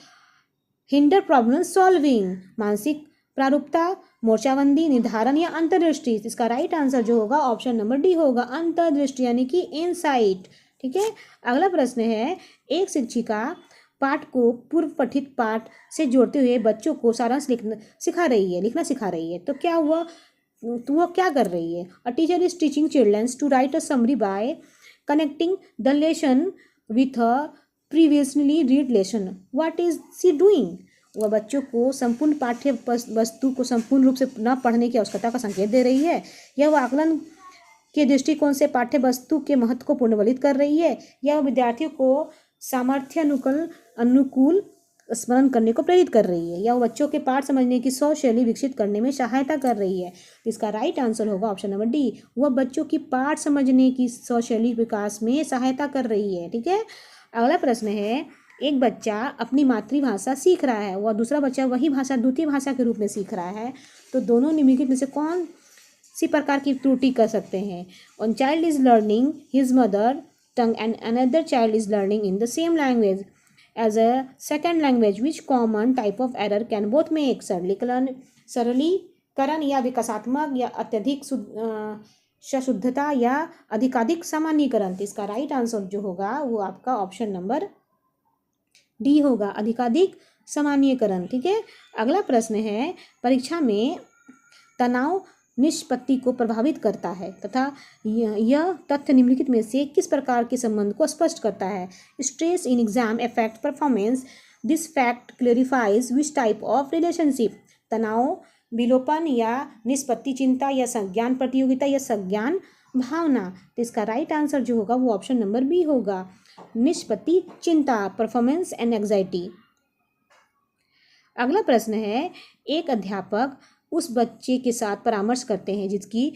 hinder problem solving? मानसिक प्रारूपता, मोर्चाबंदी, निर्धारण या अंतर्दृष्टि? इसका राइट आंसर जो होगा ऑप्शन नंबर डी होगा, अंतर्दृष्टि यानी कि इनसाइट। ठीक है, अगला प्रश्न है, एक शिक्षिका पाठ को पूर्व पठित पाठ से जोड़ते हुए बच्चों को सारांश लिखना सिखा रही है, तो वह क्या कर रही है? A teacher is teaching childrens to write a summary by connecting the lesson with a previously read lesson. What is she doing? वह बच्चों को संपूर्ण पाठ्य वस्तु को संपूर्ण रूप से न पढ़ने की आवश्यकता का संकेत दे रही है, या वह आकलन के दृष्टिकोण से पाठ्य वस्तु के महत्व को पुनर्वलित कर रही है, या वह विद्यार्थियों को सामर्थ्य अनुकूल स्मरण करने को प्रेरित कर रही है, या वह बच्चों के पाठ समझने की शैली विकसित करने में सहायता कर रही है? इसका राइट आंसर होगा ऑप्शन नंबर डी, वह बच्चों की पाठ समझने की शैली विकास में सहायता कर रही है। ठीक है, अगला प्रश्न है, एक बच्चा अपनी मातृभाषा सीख रहा है, वह दूसरा बच्चा वही भाषा द्वितीय भाषा के रूप में सीख रहा है, तो दोनों निम्नलिखित में से कौन सी प्रकार की त्रुटि कर सकते हैं? One child is learning his mother tongue and another child is learning in the same language as a second language, which common type of error can both make? सरलीकरण या विकासात्मक, या अत्यधिक सशुद्धता या अधिकाधिक सामान्यीकरण? तो इसका राइट आंसर जो होगा वो आपका ऑप्शन नंबर डी होगा, अधिकाधिक सामान्यीकरण। ठीक है, अगला प्रश्न है, परीक्षा में तनाव निष्पत्ति को प्रभावित करता है तथा यह तथ्य निम्नलिखित में से किस प्रकार के संबंध को स्पष्ट करता है? Stress in exam affect performance, this fact clarifies which type of relationship? तनाव विलोपन या निष्पत्ति चिंता या संज्ञान प्रतियोगिता या संज्ञान भावना? तो इसका राइट आंसर जो होगा वो ऑप्शन नंबर बी होगा, निष्पत्ति चिंता, परफॉर्मेंस एंड एंग्जाइटी। अगला प्रश्न है, एक अध्यापक उस बच्चे के साथ परामर्श करते हैं जिसकी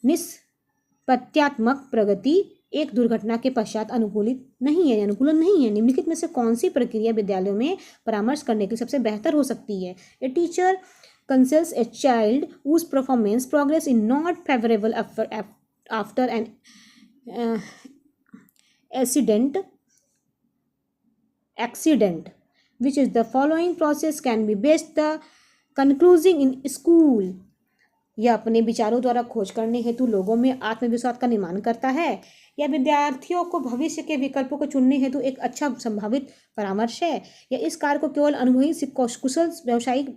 निष्पत्त्यात्मक प्रगति एक दुर्घटना के पश्चात अनुकूलन नहीं है। निम्नलिखित में से कौन सी प्रक्रिया विद्यालयों में परामर्श करने के लिए सबसे बेहतर हो सकती है? A teacher consults a child whose performance progress is not favorable after an accident, which is the following process can be best the concluding in school? यह अपने विचारों द्वारा खोज करने हेतु लोगों में आत्मविश्वास का निर्माण करता है, या विद्यार्थियों को भविष्य के विकल्पों को चुनने हेतु एक अच्छा संभावित परामर्श है, या इस कार्य को केवल अनुभवी कुशल व्यावसायिक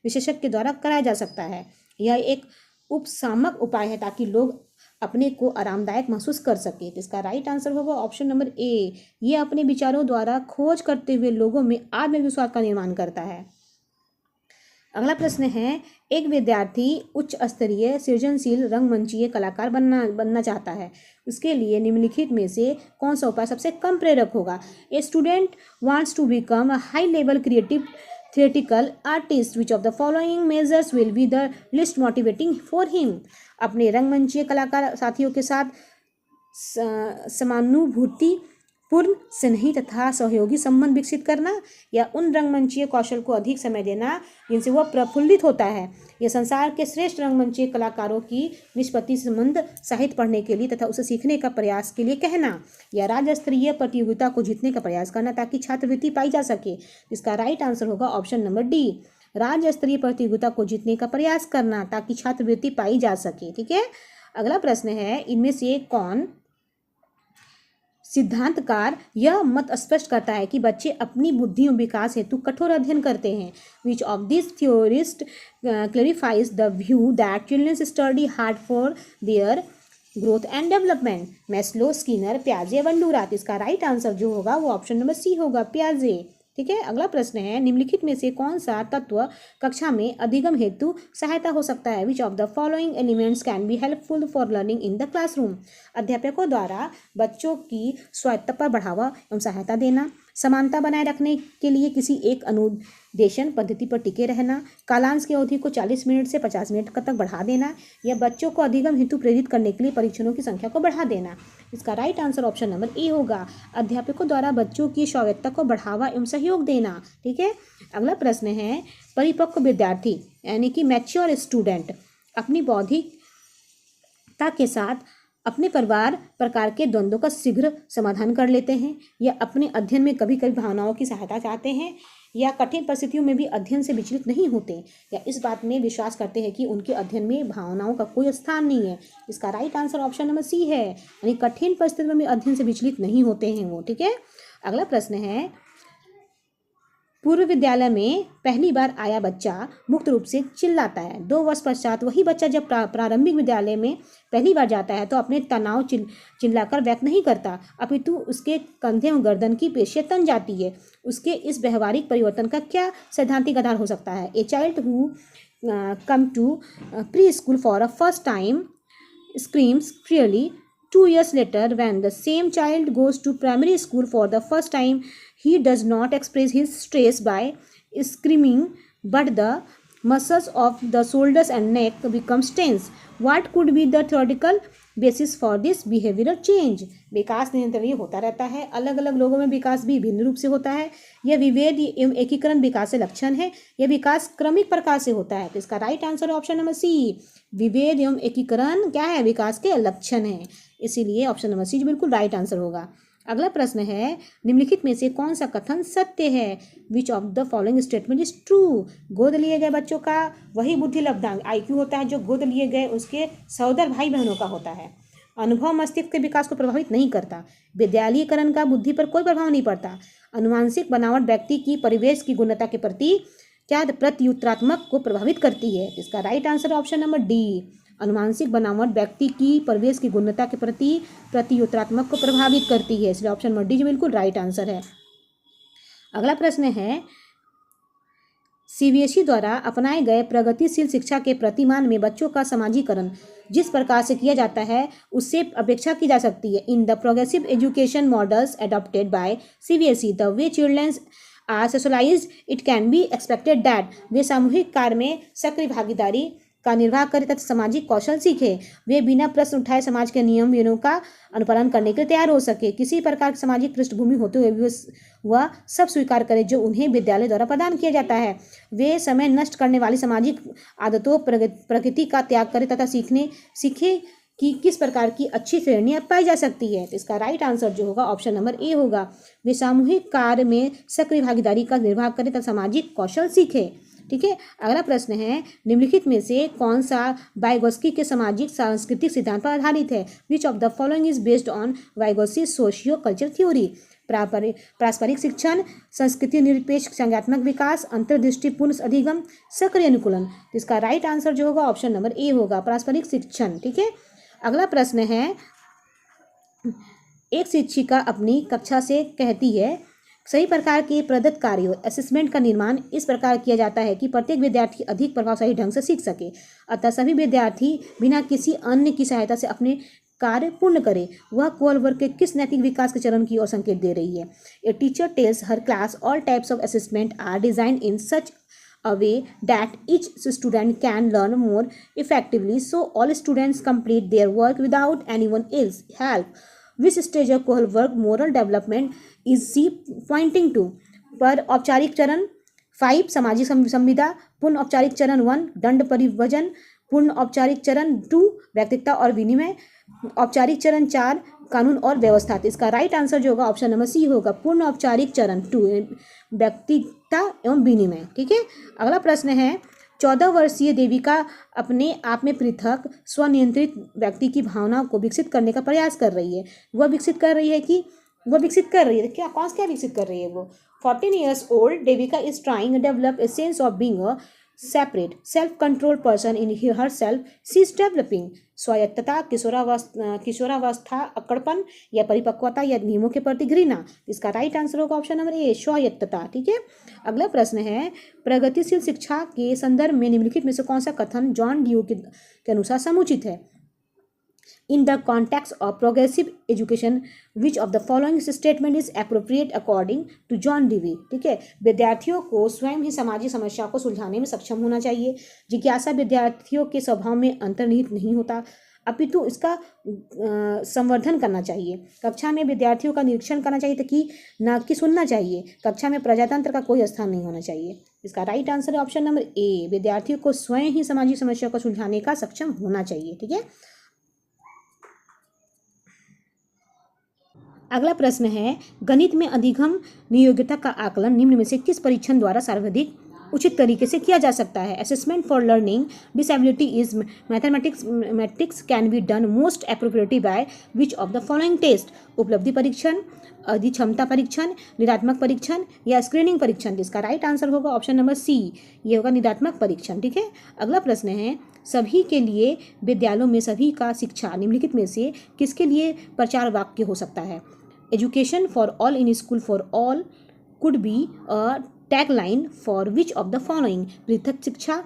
विशेषज्ञ के द्वारा कराया जा सकता है? यह एक उपशामक उपाय है ताकि लोग अपने को आरामदायक महसूस कर सके। तो इसका राइट आंसर होगा ऑप्शन नंबर ए, ये अपने विचारों द्वारा खोज करते हुए लोगों में आत्मविश्वास का निर्माण करता है। अगला प्रश्न है, एक विद्यार्थी उच्च स्तरीय सृजनशील रंगमंचीय कलाकार बनना चाहता है, उसके लिए निम्नलिखित में से कौन सा उपाय सबसे कम प्रेरक होगा? A student wants to become a high level creative theatrical artist, which of the following measures will be the least motivating for him? अपने रंगमंचीय कलाकार साथियों के साथ समानुभूति पूर्ण स्नेही तथा सहयोगी संबंध विकसित करना, या उन रंगमंचीय कौशल को अधिक समय देना जिनसे वह प्रफुल्लित होता है, या संसार के श्रेष्ठ रंगमंचीय कलाकारों की निष्पत्ति संबंध साहित्य पढ़ने के लिए तथा उसे सीखने का प्रयास के लिए कहना, या राज्य स्तरीय प्रतियोगिता को जीतने का प्रयास करना ताकि छात्रवृत्ति पाई जा सके? इसका राइट आंसर होगा ऑप्शन नंबर डी, राज्य स्तरीय प्रतियोगिता को जीतने का प्रयास करना ताकि छात्रवृत्ति पाई जा सके। ठीक है, अगला प्रश्न है, इनमें से कौन सिद्धांतकार यह मत स्पष्ट करता है कि बच्चे अपनी बुद्धि और विकास हेतु कठोर अध्ययन करते हैं? Which of this theorist clarifies the view that children study hard for their growth and development? Maslow, Skinner, पियाजे, बंडूरा? इसका राइट आंसर जो होगा वो ऑप्शन नंबर सी होगा, पियाजे। ठीक है, अगला प्रश्न है, निम्नलिखित में से कौन सा तत्व कक्षा में अधिगम हेतु सहायता हो सकता है? Which of the following elements can be helpful for learning in the classroom? अध्यापकों द्वारा बच्चों की स्वायत्तता पर बढ़ावा एवं सहायता देना, समानता बनाए रखने के लिए किसी एक अनुदेशन पद्धति पर टिके रहना, कालांश की अवधि को 40 मिनट से 50 मिनट तक बढ़ा देना, या बच्चों को अधिगम हेतु प्रेरित करने के लिए परीक्षणों की संख्या को बढ़ा देना। इसका right answer option number A होगा, अध्यापकों द्वारा बच्चों की स्वायत्तता को बढ़ावा एवं सहयोग देना। ठीक है, अगला प्रश्न है, परिपक्व विद्यार्थी यानी कि मैच्योर स्टूडेंट अपनी बौद्धिकता के साथ अपने प्रकार के द्वंद्वों का शीघ्र समाधान कर लेते हैं, या अपने अध्ययन में कभी कभी भावनाओं की सहायता चाहते हैं, या कठिन परिस्थितियों में भी अध्ययन से विचलित नहीं होते, या इस बात में विश्वास करते हैं कि उनके अध्ययन में भावनाओं का कोई स्थान नहीं है। इसका right answer option number C है, यानी कठिन परिस्थितियों में अध्ययन से विचलित नहीं होते हैं वो। ठीक है, अगला प्रश्न है, पूर्व विद्यालय में पहली बार आया बच्चा मुक्त रूप से चिल्लाता है। 2 वर्ष पश्चात वही बच्चा जब प्रारंभिक विद्यालय में पहली बार जाता है तो अपने तनाव चिल्लाकर व्यक्त नहीं करता, अपितु उसके कंधे और गर्दन की पेशियां तन जाती है। उसके इस व्यवहारिक परिवर्तन का क्या सैद्धांतिक आधार हो सकता है? A child who come to pre school for a first time screams clearly. 2 years later, when the same child goes to primary school for the first time, he does not express his stress by screaming, but the muscles of the shoulders and neck becomes tense. What could be the theoretical basis for this behavioral change? विकास निरंतर ये होता रहता है, अलग अलग लोगों में विकास भी भिन्न रूप से होता है। यह विभेद एवं एकीकरण विकास से लक्षण है, यह विकास क्रमिक प्रकार से होता है। तो इसका right answer option number C, विभेद एवं एकीकरण क्या है? विकास के लक्षण है, इसीलिए ऑप्शन नंबर सी बिल्कुल राइट आंसर होगा। अगला प्रश्न है, निम्नलिखित में से कौन सा कथन सत्य है? Which of the following statement is true? गोद लिए गए बच्चों का वही बुद्धि लब्धांक IQ होता है जो गोद लिए गए उसके सहोदर भाई बहनों का होता है। अनुभव मस्तिष्क के विकास को प्रभावित नहीं करता। विद्यालयीकरण का बुद्धि पर कोई प्रभाव नहीं पड़ता। अनुवांशिक बनावट व्यक्ति की परिवेश की गुणवत्ता के प्रति क्या प्रत्युत्तरात्मक को प्रभावित करती है? इसका right answer option number D, अनुवांशिक बनावट व्यक्ति की परिवेश की गुणवत्ता के प्रति प्रत्युत्तरात्मक को प्रभावित करती है, इसलिए ऑप्शन नंबर डी जो बिल्कुल राइट आंसर है। अगला प्रश्न है, CBSE द्वारा अपनाए गए प्रगतिशील शिक्षा के प्रतिमान में बच्चों का समाजीकरण जिस प्रकार से किया जाता है उससे अपेक्षा की जा सकती है। In the progressive education models adopted by CBSE the way childrens are socialized, it can be expected that वे सामूहिक कार्य में सक्रिय भागीदारी का निर्वाह करें तथा सामाजिक कौशल सीखें। वे बिना प्रश्न उठाए समाज के नियम विनों का अनुपालन करने के लिए तैयार हो सके। किसी प्रकार की सामाजिक पृष्ठभूमि होते हुए भी वह सब स्वीकार करे जो उन्हें विद्यालय द्वारा प्रदान किया जाता है। वे समय नष्ट करने वाली सामाजिक आदतों प्रकृति का त्याग करें तथा सीखे कि किस प्रकार की अच्छी श्रेणियाँ पाई जा सकती है। तो इसका राइट आंसर जो होगा ऑप्शन नंबर ए होगा, वे सामूहिक कार्य में सक्रिय भागीदारी का निर्वाह करें तथा सामाजिक कौशल सीखे। ठीक है, अगला प्रश्न है, निम्नलिखित में से कौन सा वाइगोस्की के सामाजिक सांस्कृतिक सिद्धांत पर आधारित है? Which of the following is based on Vygotsky socio culture theory? पारस्परिक शिक्षण, संस्कृति निरपेक्ष संज्ञात्मक विकास, अंतर्दृष्टिपूर्ण अधिगम, सक्रिय अनुकूलन। तो इसका राइट आंसर जो होगा ऑप्शन नंबर ए होगा, पारस्परिक शिक्षण। ठीक है, अगला प्रश्न है, एक शिक्षिका अपनी कक्षा से कहती है, सही प्रकार के प्रदत्त कार्यों असेसमेंट का निर्माण इस प्रकार किया जाता है कि प्रत्येक विद्यार्थी अधिक प्रभावशाली ढंग से सीख सके, अतः सभी विद्यार्थी बिना किसी अन्य की सहायता से अपने कार्य पूर्ण करे। वह कोल वर्ग के किस नैतिक विकास के चरण की ओर संकेत दे रही है? A teacher tells her class all types of assessment are design in such a way that each student can learn more effectively, so all students complete their work without anyone else help. Which stage of कोल वर्ग moral development is she pointing to? पर औपचारिक चरण 5 सामाजिक संविदा, पूर्ण औपचारिक चरण 1 दंड परिवजन, पूर्ण औपचारिक चरण 2 व्यक्तिगता और विनिमय, औपचारिक चरण 4 कानून और व्यवस्था। तो इसका राइट आंसर जो होगा ऑप्शन नंबर सी होगा, पूर्ण औपचारिक चरण 2 व्यक्तिगता एवं विनिमय। ठीक है, अगला प्रश्न है, 14 वर्षीय देविका अपने आप में पृथक स्वनियंत्रित व्यक्ति की भावना को विकसित करने का प्रयास कर रही है। वह विकसित कर रही है क्या विकसित कर रही है वो? 14 years old Devika is trying to develop a sense of being a separate self control person in her self. She is developing स्वायत्तता, किशोरावस्था, अक्कड़पन या परिपक्वता या नियमों के प्रति घृणा। इसका राइट आंसर होगा ऑप्शन नंबर ए, स्वायत्तता। ठीक है, अगला प्रश्न है, प्रगतिशील शिक्षा के संदर्भ में निम्नलिखित में से कौन सा कथन जॉन ड्यू के अनुसार समुचित है? In the context of progressive education which of the following statement is appropriate according to John Dewey. ठीक है, विद्यार्थियों को स्वयं ही सामाजिक समस्या को सुलझाने में सक्षम होना चाहिए। जिज्ञासा विद्यार्थियों के स्वभाव में अंतर्निहित नहीं होता, अपितु इसका संवर्धन करना चाहिए। कक्षा में विद्यार्थियों का निरीक्षण करना चाहिए ताकि न कि सुनना चाहिए। कक्षा में प्रजातंत्र का कोई स्थान नहीं होना चाहिए। इसका राइट आंसर है ऑप्शन नंबर ए, विद्यार्थियों को स्वयं ही सामाजिक समस्या को सुलझाने का सक्षम होना चाहिए। ठीक है, अगला प्रश्न है, गणित में अधिगम नियोग्यता का आकलन निम्न में से किस परीक्षण द्वारा सर्वाधिक उचित तरीके से किया जा सकता है। Assessment for learning disability is mathematics can be done most appropriately by which of the following test. उपलब्धि परीक्षण, अधिक्षमता परीक्षण, निदात्मक परीक्षण या स्क्रीनिंग परीक्षण। जिसका राइट आंसर होगा ऑप्शन नंबर सी, ये होगा निदात्मक परीक्षण। ठीक है, अगला प्रश्न है, सभी के लिए विद्यालयों में सभी का शिक्षा निम्नलिखित में से किसके लिए प्रचार वाक्य हो सकता है। Education for all in school for all could be a tagline for which of the following. पृथक शिक्षा,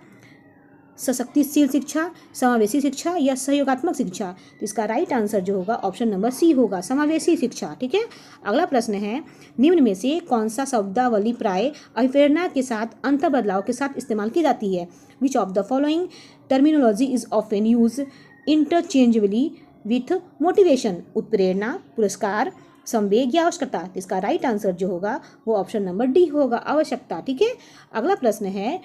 सशक्तिशील शिक्षा, समावेशी शिक्षा या सहयोगात्मक शिक्षा। तो इसका राइट आंसर जो होगा ऑप्शन नंबर सी होगा, समावेशी शिक्षा। ठीक है, अगला प्रश्न है, निम्न में से कौन सा शब्दावली प्राय अभिप्रेरणा के साथ अंतर बदलाव के साथ इस्तेमाल की जाती है। Which of the following terminology is often use interchangeably with motivation. उत्प्रेरणा, पुरस्कार, संवेग या आवश्यकता। इसका राइट आंसर जो होगा वो ऑप्शन नंबर डी होगा, आवश्यकता। ठीक है, अगला प्रश्न है,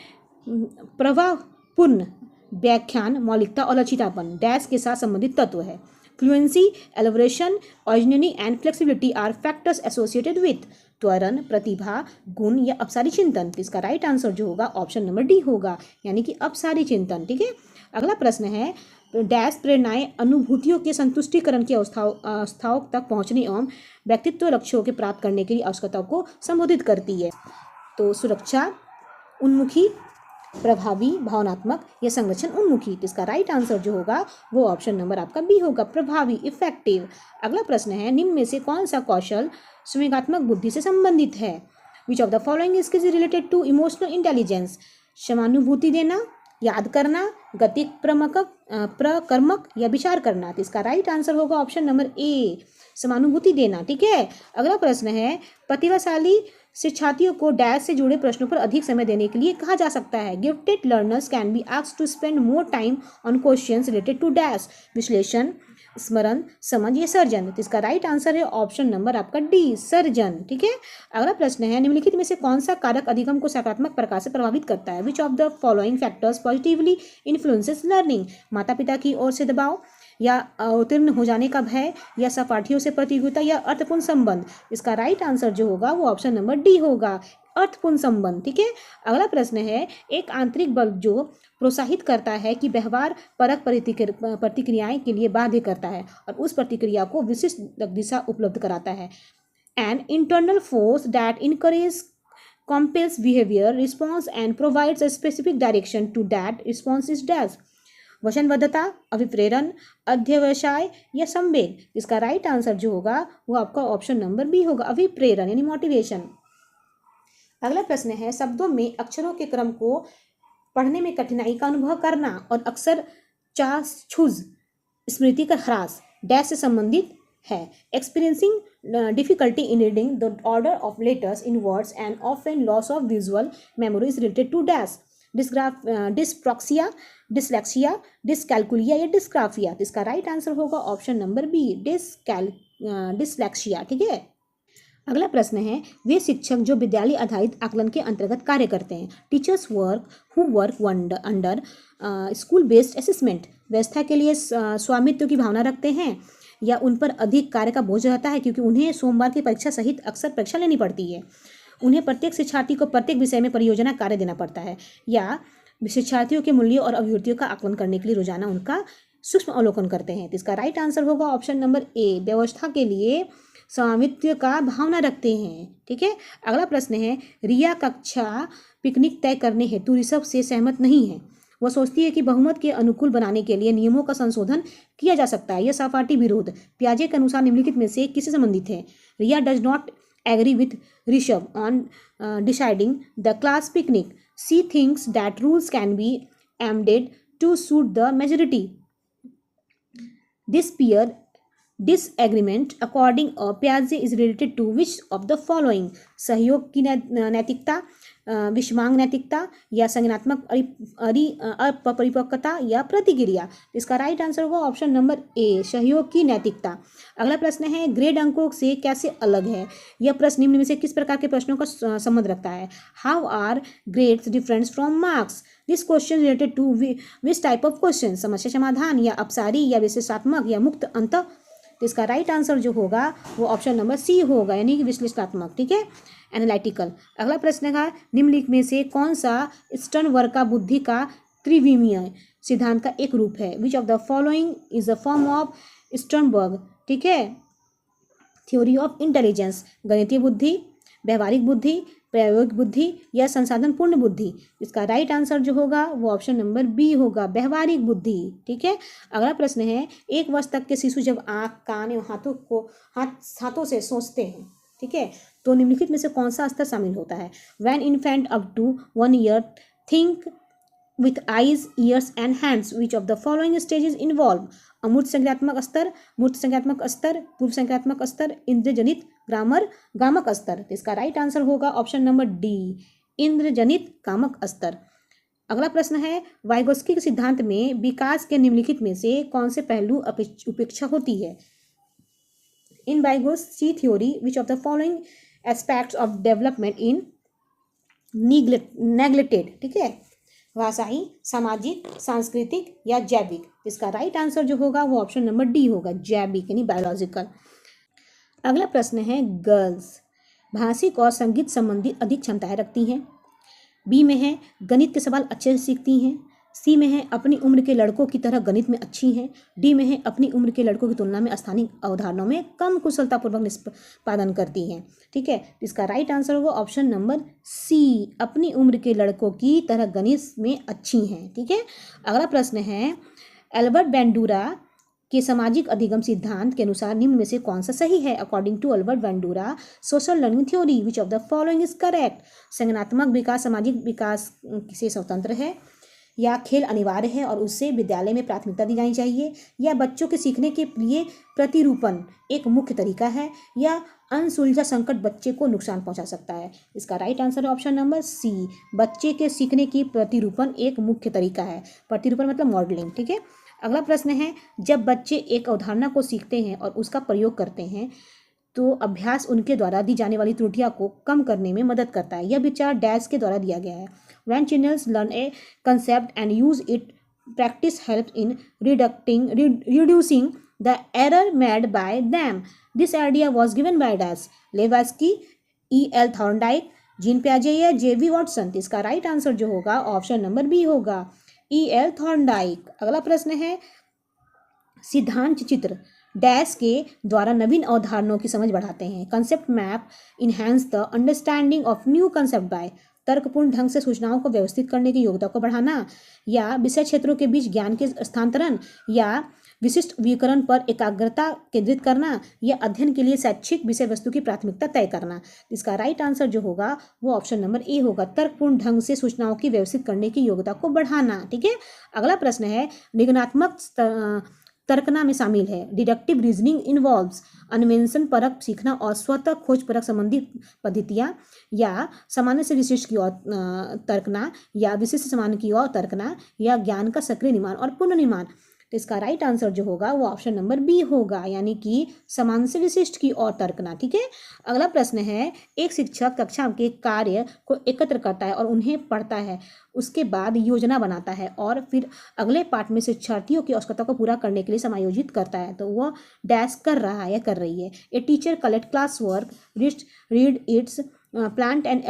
प्रवाहपूर्ण व्याख्यान मौलिकता और लचीलापन डैश के साथ संबंधित तत्व है। Fluency, elaboration, originity and flexibility are factors associated with. त्वरण, प्रतिभा, गुण या अपसारी चिंतन। इसका राइट आंसर जो होगा ऑप्शन नंबर डी होगा, यानी कि अपसारी चिंतन। ठीक है, अगला प्रश्न है, डैश प्रेरणाएं अनुभूतियों के संतुष्टिकरण की अवस्थाओं तक पहुंचने एवं व्यक्तित्व लक्ष्यों के प्राप्त करने के लिए आवश्यकताओं को संबोधित करती है। तो सुरक्षा उन्मुखी, प्रभावी, भावनात्मक या संरक्षण उन्मुखी। इसका राइट आंसर जो होगा वो ऑप्शन नंबर आपका बी होगा, प्रभावी, इफेक्टिव। अगला प्रश्न है, निम्न में से कौन सा कौशल संवेगात्मक बुद्धि से संबंधित है। Which of the following skills is related to emotional intelligence. समानुभूति देना, याद करना, गति प्रकर्मक या विचार करना। तो इसका राइट आंसर होगा ऑप्शन नंबर ए, समानुभूति देना। ठीक है, अगला प्रश्न है, प्रतिभाशाली शिक्षार्थियों को डैश से जुड़े प्रश्नों पर अधिक समय देने के लिए कहा जा सकता है। Gifted learners can be asked to spend more time on questions related to dash. विश्लेषण, स्मरण, समझ या सर्जन। तो इसका राइट आंसर है ऑप्शन नंबर आपका डी, सर्जन। ठीक है, अगला प्रश्न है, निम्नलिखित में से कौन सा कारक अधिगम को सकारात्मक प्रकार से प्रभावित करता है। Which of the following factors positively influences learning. माता पिता की ओर से दबाव या अवतीर्ण हो जाने का भय या सहपाठियों से प्रतियोगिता या अर्थपूर्ण संबंध। इसका राइट आंसर जो होगा वो ऑप्शन नंबर डी होगा, अर्थपूर्ण संबंध। ठीक है, अगला प्रश्न है, एक आंतरिक बल जो प्रोत्साहित करता है कि व्यवहार परक प्रतिक्रियाएं के लिए बाध्य करता है और उस प्रतिक्रिया को विशिष्ट दिशा उपलब्ध कराता है। An internal force that encourage compels behavior response and provides a specific direction to that response is dash। वचनबद्धता, अभिप्रेरण, अध्यवसाय या संवेग। इसका राइट आंसर जो होगा वो आपका ऑप्शन नंबर बी होगा, अभिप्रेरण यानी मोटिवेशन। अगला प्रश्न है, शब्दों में अक्षरों के क्रम को पढ़ने में कठिनाई का अनुभव करना और अक्सर चाक्षुष स्मृति का ह्रास डैश से संबंधित है। Experiencing difficulty in reading the order of letters in words and often loss of visual memory is related to dash. Dyspraxia, dyslexia, dyscalculia या डिस्ग्राफिया। तो इसका राइट आंसर होगा ऑप्शन नंबर बी, डिसलेक्सिया। ठीक है, अगला प्रश्न है, वे शिक्षक जो विद्यालय आधारित आकलन के अंतर्गत कार्य करते हैं। Teachers who work under school based assessment व्यवस्था के लिए स्वामित्व की भावना रखते हैं या उन पर अधिक कार्य का बोझ रहता है क्योंकि उन्हें सोमवार की परीक्षा सहित अक्सर परीक्षा लेनी पड़ती है। उन्हें प्रत्येक शिक्षार्थी को प्रत्येक विषय में परियोजना कार्य देना पड़ता है या शिक्षार्थियों के मूल्यों और अभिवृत्तियों का आकलन करने के लिए रोजाना उनका सूक्ष्म अवलोकन करते हैं। तो इसका राइट आंसर होगा ऑप्शन नंबर ए, व्यवस्था के लिए स्वामित्व का भावना रखते हैं। ठीक है, अगला प्रश्न है, रिया कक्षा पिकनिक तय करने हेतु ऋषभ से सहमत नहीं है। वह सोचती है कि बहुमत के अनुकूल बनाने के लिए नियमों का संशोधन किया जा सकता है। यह सहपाठी विरोध पियाजे के अनुसार निम्नलिखित में से किससे संबंधित है। Riya does not agree with Rishabh on deciding the class picnic. She thinks that rules can be amended to suit the majority। This peer disagreement according प्याजे is related to which of the following? सहयोग की नैतिकता, विषमांग नैतिकता, या संज्ञानात्मक अपरिपक्वता, या प्रतिक्रिया। इसका राइट आंसर होगा ऑप्शन नंबर ए, सहयोग की नैतिकता। अगला प्रश्न है, ग्रेड अंकों से कैसे अलग है? यह प्रश्न निम्न में से किस प्रकार के प्रश्नों का संबंध रखता है? How are grades different from marks? This question related to which type of question? समस्या समाधान, या अपसारी, या विशेषात्मक, या मुक्त अंत? तो इसका राइट आंसर जो होगा वो ऑप्शन नंबर सी होगा, यानी कि विश्लेषणात्मक। ठीक है, एनालिटिकल। अगला प्रश्न है, निम्नलिखित में से कौन सा स्टर्नबर्ग का बुद्धि का त्रिविमीय सिद्धांत का एक रूप है? Which of the following is a form of Sternberg? ठीक है, थ्योरी ऑफ इंटेलिजेंस, गणितीय बुद्धि, व्यवहारिक बुद्धि, प्रायोगिक बुद्धि, या संसाधन पूर्ण बुद्धि? इसका राइट आंसर जो होगा वो ऑप्शन नंबर बी होगा, व्यवहारिक बुद्धि। ठीक है, अगला प्रश्न है, एक वर्ष तक के शिशु जब आँख, कान एवं हाथों से सोचते हैं, ठीक है, तो निम्नलिखित में से कौन सा स्तर शामिल होता है? When infant up to 1 year think with eyes, ears and hands, which of the following stages involve? अमूर्त संज्ञात्मक स्तर, मूर्त संज्ञात्मक स्तर, पूर्व संज्ञात्मक स्तर, इंद्रजनित गामक स्तर? तो इसका राइट आंसर होगा ऑप्शन नंबर डी, इंद्रजनित गामक स्तर। अगला प्रश्न है, वाइगोत्स्की के सिद्धांत में विकास के निम्नलिखित में से कौन से पहलू उपेक्षा होती है? In Vygotsky theory which of the following aspects of development in neglected? ठीक है, भाषाई, सामाजिक, सांस्कृतिक, या जैविक? इसका राइट आंसर जो होगा वो ऑप्शन नंबर डी होगा, जैविक यानी बायोलॉजिकल। अगला प्रश्न है, गर्ल्स भाषिक और संगीत संबंधी अधिक क्षमताएं रखती हैं। बी में है गणित के सवाल अच्छे से सीखती हैं। सी में है अपनी उम्र के लड़कों की तरह गणित में अच्छी हैं। डी में है अपनी उम्र के लड़कों की तुलना में स्थानिक अवधारणाओं में कम कुशलतापूर्वक निष्पादन करती हैं। ठीक है, इसका राइट आंसर होगा ऑप्शन नंबर सी, अपनी उम्र के लड़कों की तरह गणित में अच्छी हैं। ठीक है, अगला प्रश्न है, एल्बर्ट बैंडूरा के सामाजिक अधिगम सिद्धांत के अनुसार निम्न में से कौन सा सही है? According to Albert Bandura social learning theory which of the following is correct? संज्ञानात्मक विकास सामाजिक विकास से स्वतंत्र है, या खेल अनिवार्य है और उससे विद्यालय में प्राथमिकता दी जानी चाहिए, या बच्चों के सीखने के लिए प्रतिरूपण एक मुख्य तरीका है, या अनसुलझा संकट बच्चे को नुकसान पहुंचा सकता है? इसका राइट आंसर है ऑप्शन नंबर सी, बच्चे के सीखने की प्रतिरूपण एक मुख्य तरीका है। प्रतिरूपण मतलब मॉडलिंग। ठीक है, अगला प्रश्न है, जब बच्चे एक अवधारणा को सीखते हैं और उसका प्रयोग करते हैं तो अभ्यास उनके द्वारा दी जाने वाली त्रुटियां को कम करने में मदद करता है। यह विचार डैश के द्वारा दिया गया है। When children learn a concept and use it, practice helps in reducing the error made by them. This idea was given by Dash, Levansky, E.L. Thorndike, Jean पियाजे, या J.V. वॉटसन? इसका राइट आंसर जो होगा option number B होगा, E.L. Thorndike. अगला प्रश्न है, सिद्धांत चित्र डैश के द्वारा नवीन अवधारणाओं की समझ बढ़ाते हैं। Concept map enhance the understanding of new concept by तर्कपूर्ण ढंग से सूचनाओं को व्यवस्थित करने की योग्यता को बढ़ाना, या विषय क्षेत्रों के बीच ज्ञान के स्थानांतरण, या विशिष्ट विकरण पर एकाग्रता केंद्रित करना, या अध्ययन के लिए शैक्षिक विषय वस्तु की प्राथमिकता तय करना? इसका राइट आंसर जो होगा वो ऑप्शन नंबर ए होगा, तर्कपूर्ण ढंग से सूचनाओं की व्यवस्थित करने की योग्यता को बढ़ाना। ठीक है, अगला प्रश्न है, निगमनात्मक तर्कना में शामिल है। डिडक्टिव रीजनिंग इन्वॉल्व्स अन्वेषण परक सीखना और स्वतः खोज परक संबंधी पद्धतियाँ, या सामान्य से विशिष्ट की ओर तर्कना, या विशिष्ट सामान्य की ओर तर्कना, या ज्ञान का सक्रिय निर्माण और पुनर्निर्माण? तो इसका राइट आंसर जो होगा वो ऑप्शन नंबर बी होगा, यानी कि सामान्य से विशिष्ट की ओर तर्कना। ठीक है, अगला प्रश्न है, एक शिक्षक कक्षा के कार्य को एकत्र करता है और उन्हें पढ़ता है, उसके बाद योजना बनाता है और फिर अगले पाठ में शिक्षार्थियों की आवश्यकता को पूरा करने के लिए समायोजित करता है, तो वह डैश कर रहा है या कर रही है। A teacher collect class work, read it's plans and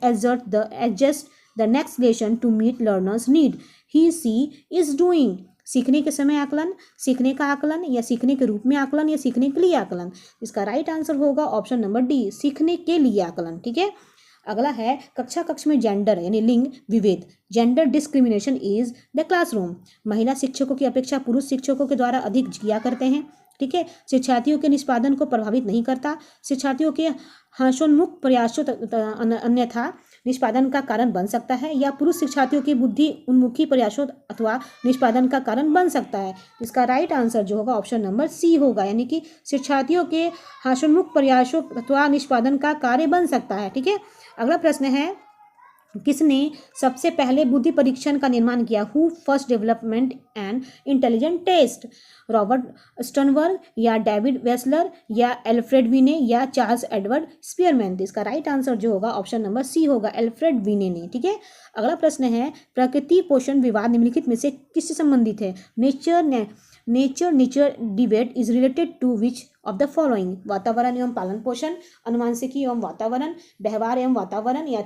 adjust the next lesson to meet learners need. He she is doing. सीखने के समय आकलन, सीखने का आकलन, या सीखने के रूप में आकलन, या सीखने के लिए आकलन? इसका राइट आंसर होगा ऑप्शन नंबर डी, सीखने के लिए आकलन। ठीक है, अगला है, कक्ष में जेंडर यानी लिंग विभेद, gender discrimination is the classroom. महिला शिक्षकों की अपेक्षा पुरुष शिक्षकों के द्वारा अधिक किया करते हैं। ठीक है, शिक्षार्थियों के निष्पादन को प्रभावित नहीं करता। शिक्षार्थियों के हास्योन्मुख प्रयासों अन्यथा निष्पादन का कारण बन सकता है या पुरुष शिक्षार्थियों की बुद्धि उन्मुखी प्रयासों अथवा निष्पादन का कारण बन सकता है। इसका राइट आंसर जो होगा ऑप्शन नंबर सी होगा, यानी कि शिक्षार्थियों के हास्योन्मुख प्रयासों अथवा निष्पादन का कार्य बन सकता है। ठीक है, अगला प्रश्न है, किसने सबसे पहले बुद्धि परीक्षण का निर्माण किया? Who first development and intelligent test? Robert Sternberg या डेविड वेसलर या एल्फ्रेड विने या चार्ल्स एडवर्ड स्पीयरमैन? इसका राइट आंसर जो होगा ऑप्शन नंबर सी होगा, एल्फ्रेड विने ने। ठीक है, अगला प्रश्न है, प्रकृति पोषण विवाद निम्नलिखित में से किससे संबंधित है? Nature debate is related to which of the following? वातावरण एवं पालन पोषण, अनुवांशिकी एवं वातावरण, व्यवहार एवं वातावरण या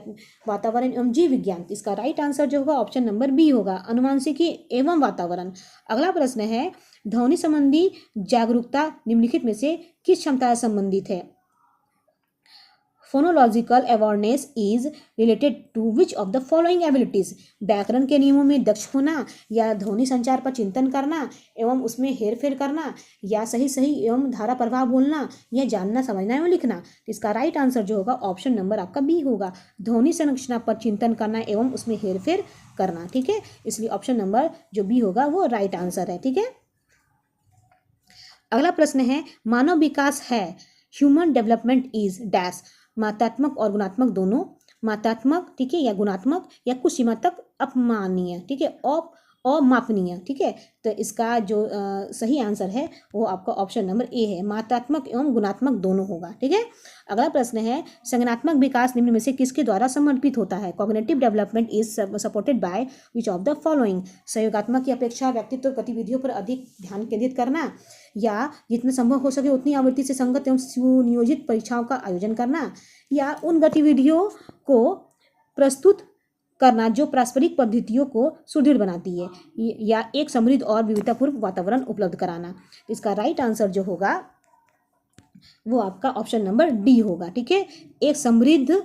वातावरण एवं जीव विज्ञान? इसका राइट आंसर जो होगा ऑप्शन नंबर बी होगा, अनुवांशिकी एवं वातावरण। अगला प्रश्न है, ध्वनि संबंधी जागरूकता निम्नलिखित में से किस क्षमता से संबंधित है? Phonological awareness is related to which of the following abilities? व्याकरण के नियमों में दक्ष होना या ध्वनि संचार पर चिंतन करना एवं उसमें हेरफेर करना या सही सही एवं धारा प्रवाह बोलना या जानना समझना एवं लिखना? इसका राइट आंसर जो होगा ऑप्शन नंबर आपका बी होगा, ध्वनि संरचना पर चिंतन करना एवं उसमें हेरफेर करना। ठीक है, इसलिए ऑप्शन नंबर जो बी होगा वो राइट आंसर है। ठीक है, अगला प्रश्न है, मानव विकास है ह्यूमन डेवलपमेंट इज डैश? मात्रात्मक और गुणात्मक दोनों, मात्रात्मक ठीक है या गुणात्मक या कुछ सीमा तक अपमाननीय, ठीक है, अमापनीय। ठीक है, तो इसका जो सही आंसर है वो आपका ऑप्शन नंबर ए है, मात्रात्मक एवं गुणात्मक दोनों होगा। ठीक है, अगला प्रश्न है, संज्ञानात्मक विकास निम्न में से किसके द्वारा समर्पित होता है? Cognitive development is supported by which of the following? सहयोगात्मक की अपेक्षा व्यक्तित्व गतिविधियों पर अधिक ध्यान केंद्रित करना या जितना संभव हो सके उतनी आवृत्ति से संगत एवं सुनियोजित परीक्षाओं का आयोजन करना या उन गतिविधियों को प्रस्तुत करना जो पारस्परिक पद्धतियों को सुदृढ़ बनाती है या एक समृद्ध और विविधतापूर्ण वातावरण उपलब्ध कराना? इसका राइट आंसर जो होगा वो आपका ऑप्शन नंबर डी होगा। ठीक है, एक समृद्ध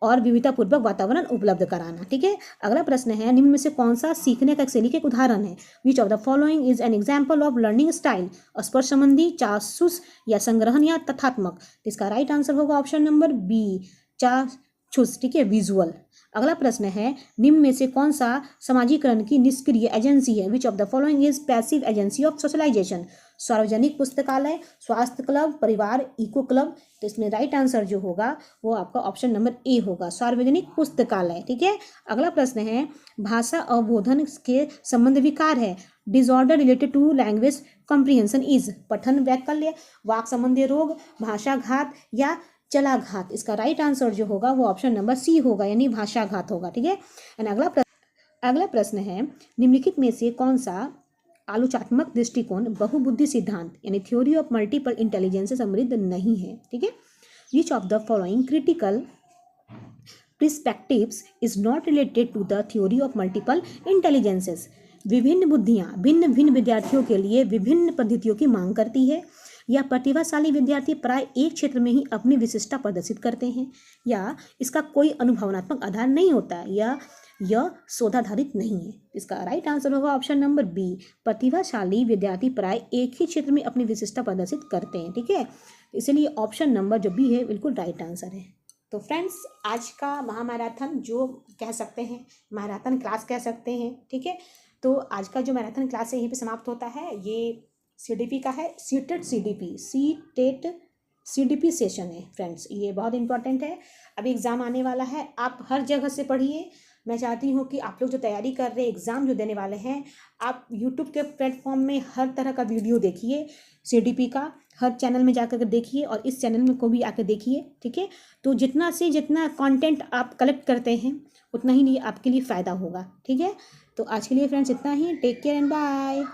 और विविधतापूर्वक वातावरण उपलब्ध कराना। ठीक है, अगला प्रश्न है, निम्न में से कौन सा सीखने का एक शैली का एक उदाहरण है? Which of the following is an example of learning style? स्पर्श संबंधी, चाक्षुष या संग्रहण या तथात्मक? इसका राइट आंसर होगा ऑप्शन नंबर बी, चाक्षुष। ठीक है, विजुअल। अगला प्रश्न है, निम्न में से कौन सा समाजीकरण की निष्क्रिय एजेंसी है? Which of the following is passive agency of socialization? सार्वजनिक पुस्तकालय, स्वास्थ्य क्लब, परिवार, इको क्लब? तो इसमें राइट आंसर जो होगा वो आपका ऑप्शन नंबर ए होगा, सार्वजनिक पुस्तकालय। ठीक है, अगला प्रश्न है, भाषा अवबोधन के संबंध विकार है? Disorder related to language comprehension is? पठन वैकल्य, वाक संबंधी रोग, भाषाघात या चलाघात? इसका राइट आंसर जो होगा वो ऑप्शन नंबर सी होगा, यानी भाषाघात होगा। ठीक है, एंड अगला प्रश्न है, निम्नलिखित में से कौन सा आलोचनात्मक दृष्टिकोण बहुबुद्धि सिद्धांत यानी थ्योरी ऑफ मल्टीपल इंटेलिजेंस से समृद्ध नहीं है? ठीक है, which of the following critical perspectives is not related to the theory of multiple intelligences? विभिन्न बुद्धियाँ भिन्न भिन्न विद्यार्थियों के लिए विभिन्न पद्धतियों की मांग करती है या प्रतिभाशाली विद्यार्थी प्राय एक क्षेत्र में ही अपनी विशिष्टता प्रदर्शित करते हैं या इसका कोई अनुभवनात्मक आधार नहीं होता या यह शोधाधारित नहीं है? इसका राइट आंसर होगा ऑप्शन नंबर बी, प्रतिभाशाली विद्यार्थी प्राय एक ही क्षेत्र में अपनी विशिष्टता प्रदर्शित करते हैं। ठीक है, इसलिए ऑप्शन नंबर जो बी है बिल्कुल राइट आंसर है। तो फ्रेंड्स, आज का महामैराथन जो कह सकते हैं, मैराथन क्लास कह सकते हैं। ठीक है, तो आज का जो मैराथन क्लास है यहीं पे समाप्त होता है। ये CDP का है, सीटेट CDP सेशन है फ्रेंड्स, ये बहुत इंपॉर्टेंट है। अभी एग्ज़ाम आने वाला है, आप हर जगह से पढ़िए। मैं चाहती हूँ कि आप लोग जो तैयारी कर रहे हैं, एग्ज़ाम जो देने वाले हैं, आप YouTube के प्लेटफॉर्म में हर तरह का वीडियो देखिए, CDP का हर चैनल में जाकर देखिए और इस चैनल में को भी आकर देखिए। ठीक है, तो जितना से जितना कंटेंट आप कलेक्ट करते हैं उतना ही आपके लिए फ़ायदा होगा। ठीक है, तो आज के लिए फ्रेंड्स इतना ही। Take care and bye.